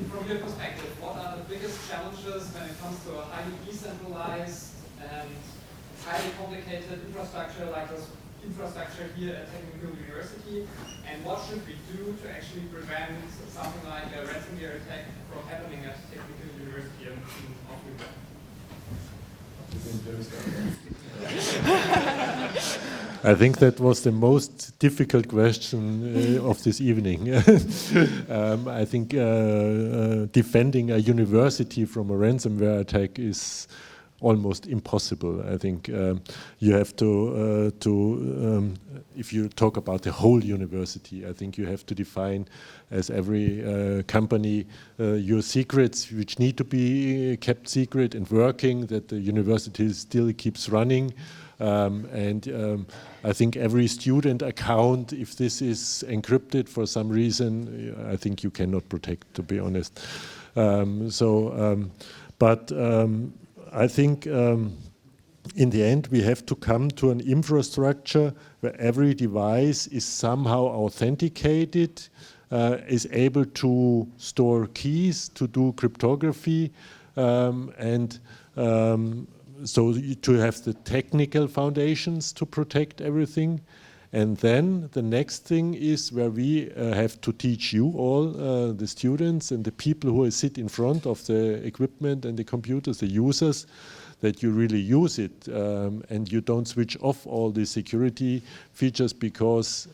Speaker 7: From your perspective, what are the biggest challenges when it comes to a highly decentralized and highly complicated infrastructure like this infrastructure here at Technical University? And what should we do to actually prevent something like a ransomware attack from happening at Technical University and off we go?
Speaker 4: I think that was the most difficult question of this evening. I think defending a university from a ransomware attack is almost impossible. I think you have to if you talk about the whole university, I think you have to define, as every company, your secrets, which need to be kept secret and working, that the university still keeps running. I think every student account, if this is encrypted for some reason, I think you cannot protect, to be honest. I think in the end we have to come to an infrastructure where every device is somehow authenticated, is able to store keys, to do cryptography, so to have the technical foundations to protect everything. And then the next thing is where we have to teach you all, the students and the people who sit in front of the equipment and the computers, the users, that you really use it and you don't switch off all the security features because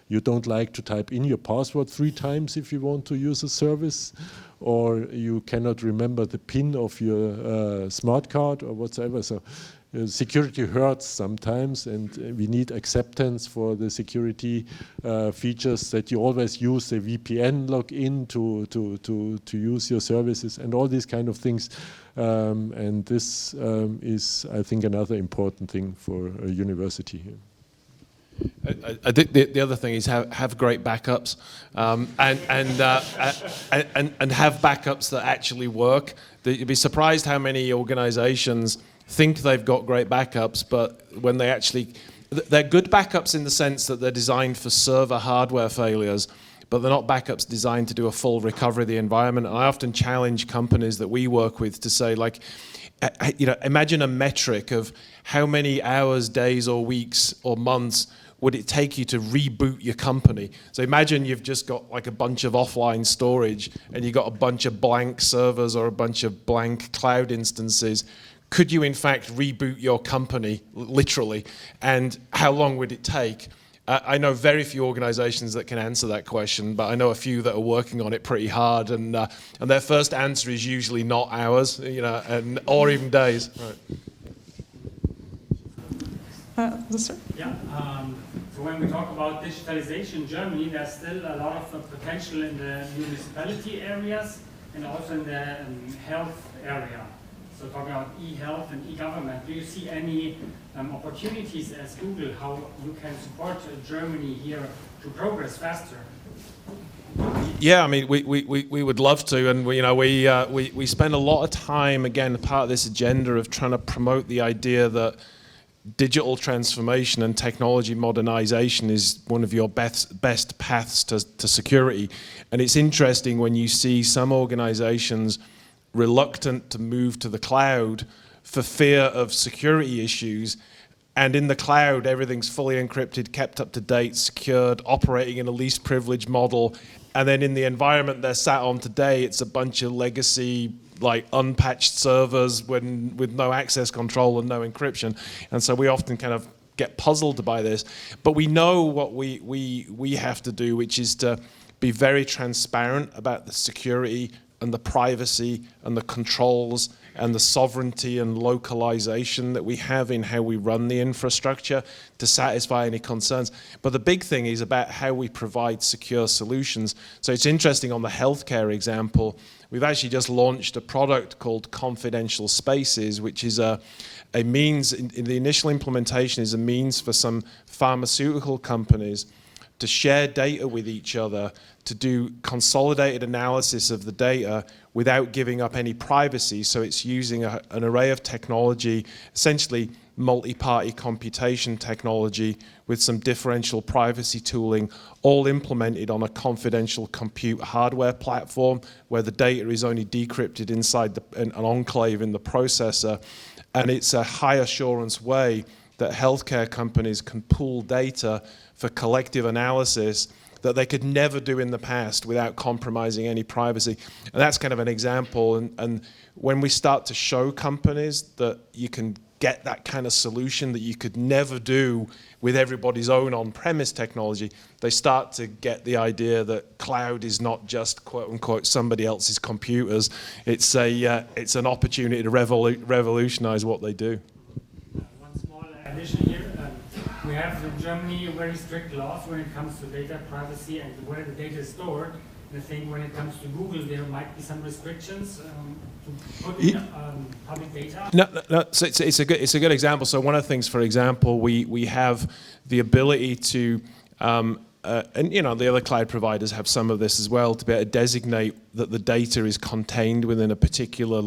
Speaker 4: you don't like to type in your password 3 times if you want to use a service, or you cannot remember the PIN of your smart card or whatsoever. So security hurts sometimes, and we need acceptance for the security features, that you always use the VPN login to use your services and all these kind of things. And this is, I think, another important thing for a university here.
Speaker 5: I think the other thing is have great backups and have backups that actually work. You'd be surprised how many organizations think they've got great backups, but when they actually, they're good backups in the sense that they're designed for server hardware failures, but they're not backups designed to do a full recovery of the environment. And I often challenge companies that we work with to say, like, imagine a metric of how many hours, days, or weeks, or months would it take you to reboot your company. So imagine you've just got like a bunch of offline storage and you've got a bunch of blank servers or a bunch of blank cloud instances. Could you in fact reboot your company, literally? And how long would it take? I know very few organizations that can answer that question, but I know a few that are working on it pretty hard, and their first answer is usually not hours, or even days. Right.
Speaker 3: Sir?
Speaker 8: Yeah. So when we talk about digitalization in Germany, there's still a lot of potential in the municipality areas and also in the health area. so talking about e-health and e-government, do you see any opportunities as Google, how you can support Germany here to progress faster?
Speaker 5: Yeah, I mean, we would love to, and we spend a lot of time, again, part of this agenda of trying to promote the idea that digital transformation and technology modernization is one of your best paths to security. And it's interesting when you see some organizations reluctant to move to the cloud for fear of security issues. And in the cloud, everything's fully encrypted, kept up to date, secured, operating in a least privilege model. And then in the environment they're sat on today, it's a bunch of legacy, like unpatched servers with no access control and no encryption. And so we often kind of get puzzled by this. But we know what we have to do, which is to be very transparent about the security and the privacy and the controls and the sovereignty and localization that we have in how we run the infrastructure to satisfy any concerns. But the big thing is about how we provide secure solutions. So it's interesting on the healthcare example, we've actually just launched a product called Confidential Spaces, which is a means, in the initial implementation is a means for some pharmaceutical companies to share data with each other, to do consolidated analysis of the data without giving up any privacy. So it's using an array of technology, essentially multi-party computation technology with some differential privacy tooling, all implemented on a confidential compute hardware platform where the data is only decrypted inside an enclave in the processor. And it's a high assurance way that healthcare companies can pool data for collective analysis that they could never do in the past without compromising any privacy. And that's kind of an example. And when we start to show companies that you can get that kind of solution that you could never do with everybody's own on-premise technology, they start to get the idea that cloud is not just quote-unquote somebody else's computers. It's an opportunity to revolutionize what they do.
Speaker 8: One small addition here. We have in Germany very strict laws when it comes to data privacy and where the data is stored. And I think when it comes to Google, there might be some restrictions to put in public data.
Speaker 5: No. So it's a good example. So one of the things, for example, we have the ability to, and the other cloud providers have some of this as well, to be able to designate that the data is contained within a particular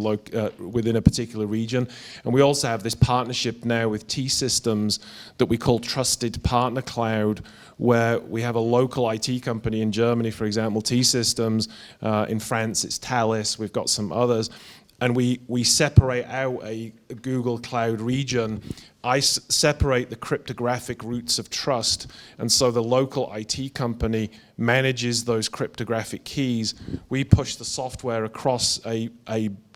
Speaker 5: region. And we also have this partnership now with T-Systems that we call Trusted Partner Cloud, where we have a local IT company in Germany, for example, T-Systems. In France, it's Thales. We've got some others. And we separate out a Google Cloud region. I separate the cryptographic roots of trust, and so the local IT company manages those cryptographic keys. We push the software across a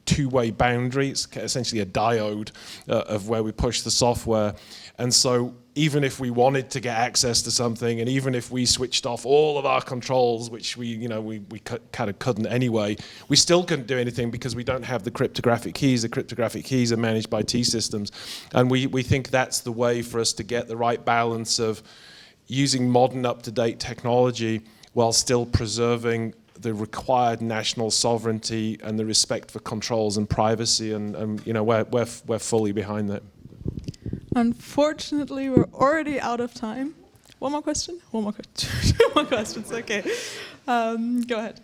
Speaker 5: two-way boundary. It's essentially a diode of where we push the software. And so even if we wanted to get access to something, and even if we switched off all of our controls, which we kind of couldn't anyway, we still couldn't do anything because we don't have the cryptographic keys. The cryptographic keys are managed by T-Systems. And we think that's the way for us to get the right balance of using modern, up-to-date technology while still preserving the required national sovereignty and the respect for controls and privacy, and we're fully behind that.
Speaker 3: Unfortunately, we're already out of time. One more question? One more question. Two more questions, okay. Go ahead.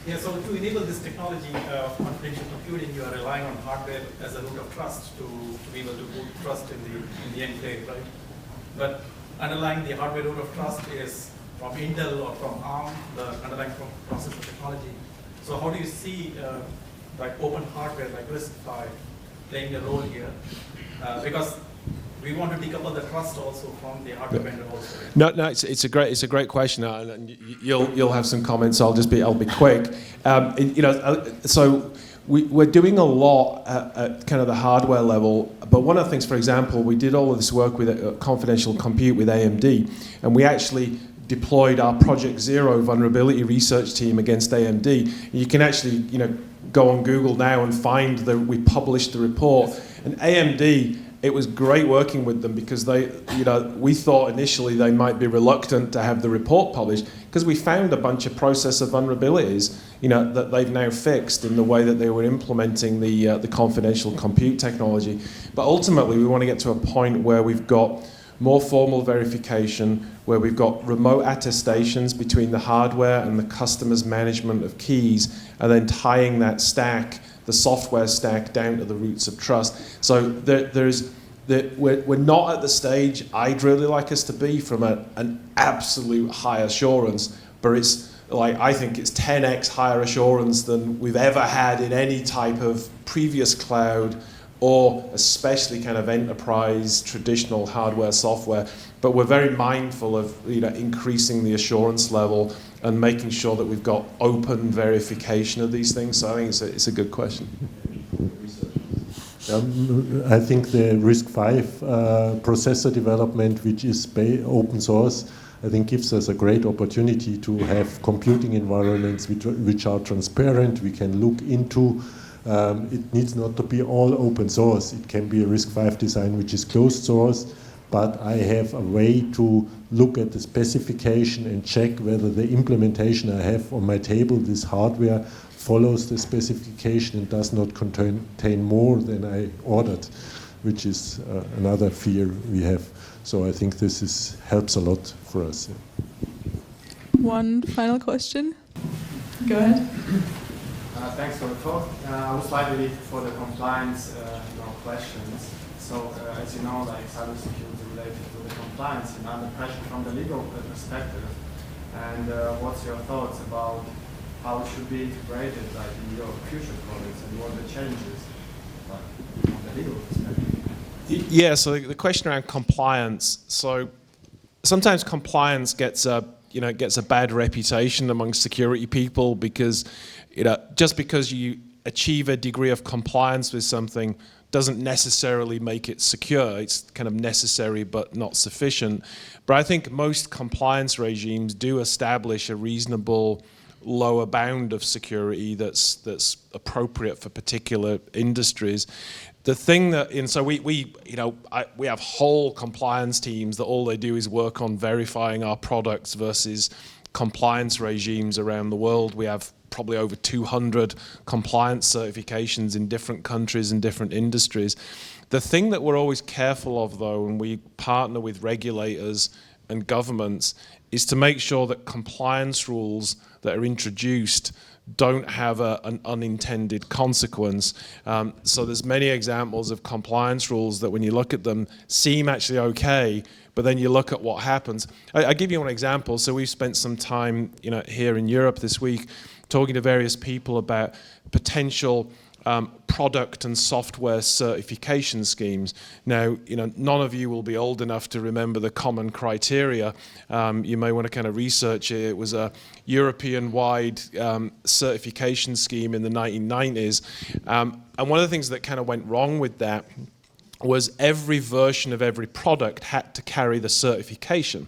Speaker 9: Yeah, so to enable this technology of confidential computing, you are relying on hardware as a root of trust to be able to put trust in the enclave, right? But underlying the hardware root of trust is from Intel or from ARM, the underlying processor technology. So how do you see like open hardware like RISC-V playing a role here? Because we want to decouple the trust also from the hardware vendor also.
Speaker 5: No, it's a great question, and you'll have some comments. I'll be quick. So we're doing a lot at kind of the hardware level. But one of the things, for example, we did all of this work with confidential compute with AMD, and we actually deployed our Project Zero vulnerability research team against AMD. You can actually, go on Google now and find that we published the report. And AMD, it was great working with them because they, we thought initially they might be reluctant to have the report published. because we found a bunch of processor vulnerabilities, that they've now fixed in the way that they were implementing the confidential compute technology. But ultimately, we want to get to a point where we've got more formal verification, where we've got remote attestations between the hardware and the customer's management of keys, and then tying that stack, the software stack, down to the roots of trust. So we're not at the stage I'd really like us to be from an absolute high assurance, but it's like, I think it's 10x higher assurance than we've ever had in any type of previous cloud, or especially kind of enterprise traditional hardware software. But we're very mindful of increasing the assurance level and making sure that we've got open verification of these things. So I think it's a good question.
Speaker 4: I think the RISC-V processor development, which is open source, I think gives us a great opportunity to have computing environments which are transparent. We can look into. It needs not to be all open source. It can be a RISC-V design which is closed source, but I have a way to look at the specification and check whether the implementation I have on my table, this hardware, follows the specification and does not contain more than I ordered, which is another fear we have. So I think this helps a lot for us.
Speaker 3: One final question. Go ahead.
Speaker 10: Thanks for the talk. I was slightly for the compliance questions. So as you know, like cybersecurity related to the compliance and under pressure from the legal perspective. And what's your thoughts about how it should be integrated, like in your future products, and what are the changes, like from the legal perspective?
Speaker 5: Yeah. So the question around compliance. So sometimes compliance gets a bad reputation among security people because just because you achieve a degree of compliance with something doesn't necessarily make it secure. It's kind of necessary but not sufficient. But I think most compliance regimes do establish a reasonable lower bound of security that's appropriate for particular industries. The thing that, and so we have whole compliance teams that all they do is work on verifying our products versus compliance regimes around the world. We have probably over 200 compliance certifications in different countries and different industries. The thing that we're always careful of, though, when we partner with regulators and governments, is to make sure that compliance rules that are introduced don't have an unintended consequence. So there's many examples of compliance rules that when you look at them seem actually okay, but then you look at what happens. I'll give you one example. So we've spent some time here in Europe this week talking to various people about potential product and software certification schemes. Now, none of you will be old enough to remember the common criteria. You may want to kind of research it. It was a European-wide certification scheme in the 1990s. And one of the things that kind of went wrong with that was every version of every product had to carry the certification.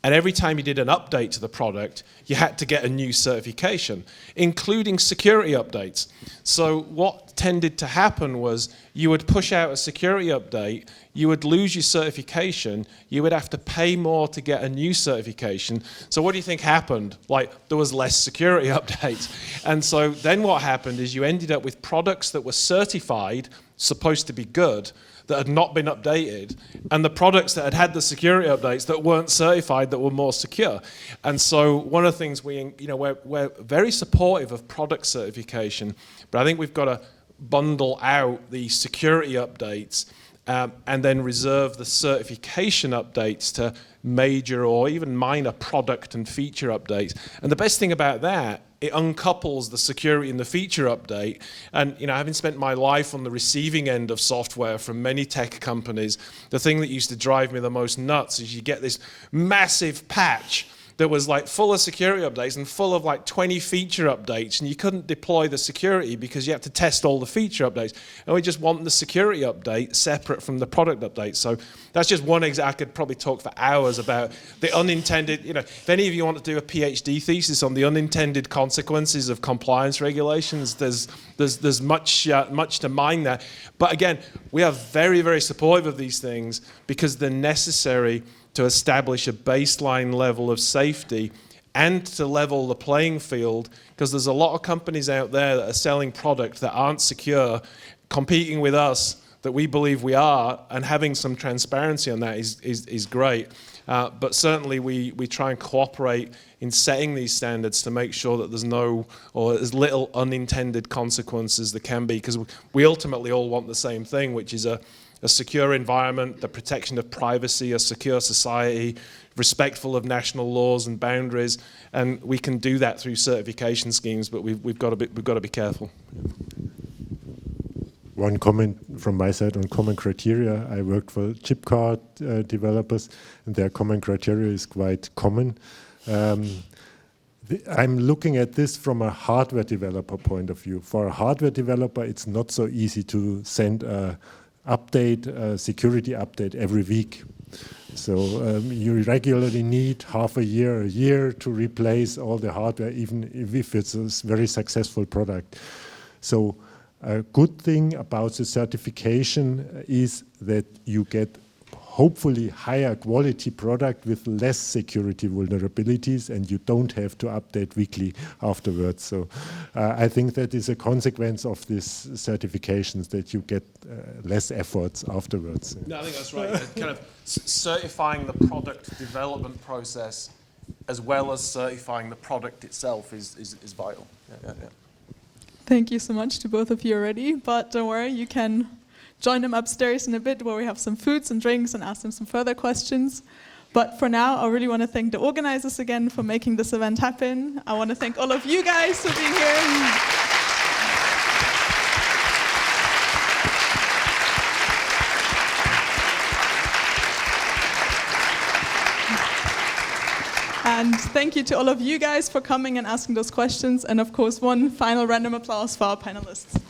Speaker 5: And every time you did an update to the product, you had to get a new certification, including security updates. So what tended to happen was you would push out a security update, you would lose your certification, you would have to pay more to get a new certification. So what do you think happened? Like, there was less security updates. And so then what happened is you ended up with products that were certified, supposed to be good, that had not been updated, and the products that had the security updates that weren't certified that were more secure. And so one of the things we're very supportive of product certification, but I think we've got to bundle out the security updates and then reserve the certification updates to major or even minor product and feature updates. And the best thing about that, it uncouples the security and the feature update. And having spent my life on the receiving end of software from many tech companies, the thing that used to drive me the most nuts is you get this massive patch that was like full of security updates and full of like 20 feature updates, and you couldn't deploy the security because you had to test all the feature updates. And we just want the security update separate from the product update. So that's just one example. I could probably talk for hours about the unintended, if any of you want to do a PhD thesis on the unintended consequences of compliance regulations, there's much to mine there. But again, we are very, very supportive of these things because they're necessary to establish a baseline level of safety and to level the playing field, because there's a lot of companies out there that are selling product that aren't secure, competing with us that we believe we are, and having some transparency on that is great. But certainly we try and cooperate in setting these standards to make sure that there's no or as little unintended consequences there can be, because we ultimately all want the same thing, which is a secure environment, the protection of privacy, a secure society, respectful of national laws and boundaries, and we can do that through certification schemes, but we've got to be careful.
Speaker 4: One comment from my side on common criteria. I worked for chip card developers, and their common criteria is quite common. I'm looking at this from a hardware developer point of view. For a hardware developer, it's not so easy to send a security update every week. So you regularly need half a year to replace all the hardware, even if it's a very successful product. So a good thing about the certification is that you get hopefully higher quality product with less security vulnerabilities, and you don't have to update weekly afterwards. So I think that is a consequence of these certifications, that you get less efforts afterwards.
Speaker 5: No, I think that's right. Kind of certifying the product development process as well as certifying the product itself is vital. Yeah.
Speaker 3: Thank you so much to both of you already, but don't worry, you can join them upstairs in a bit where we have some foods and drinks and ask them some further questions. But for now, I really want to thank the organizers again for making this event happen. I want to thank all of you guys for being here. And thank you to all of you guys for coming and asking those questions. And of course, one final random applause for our panelists.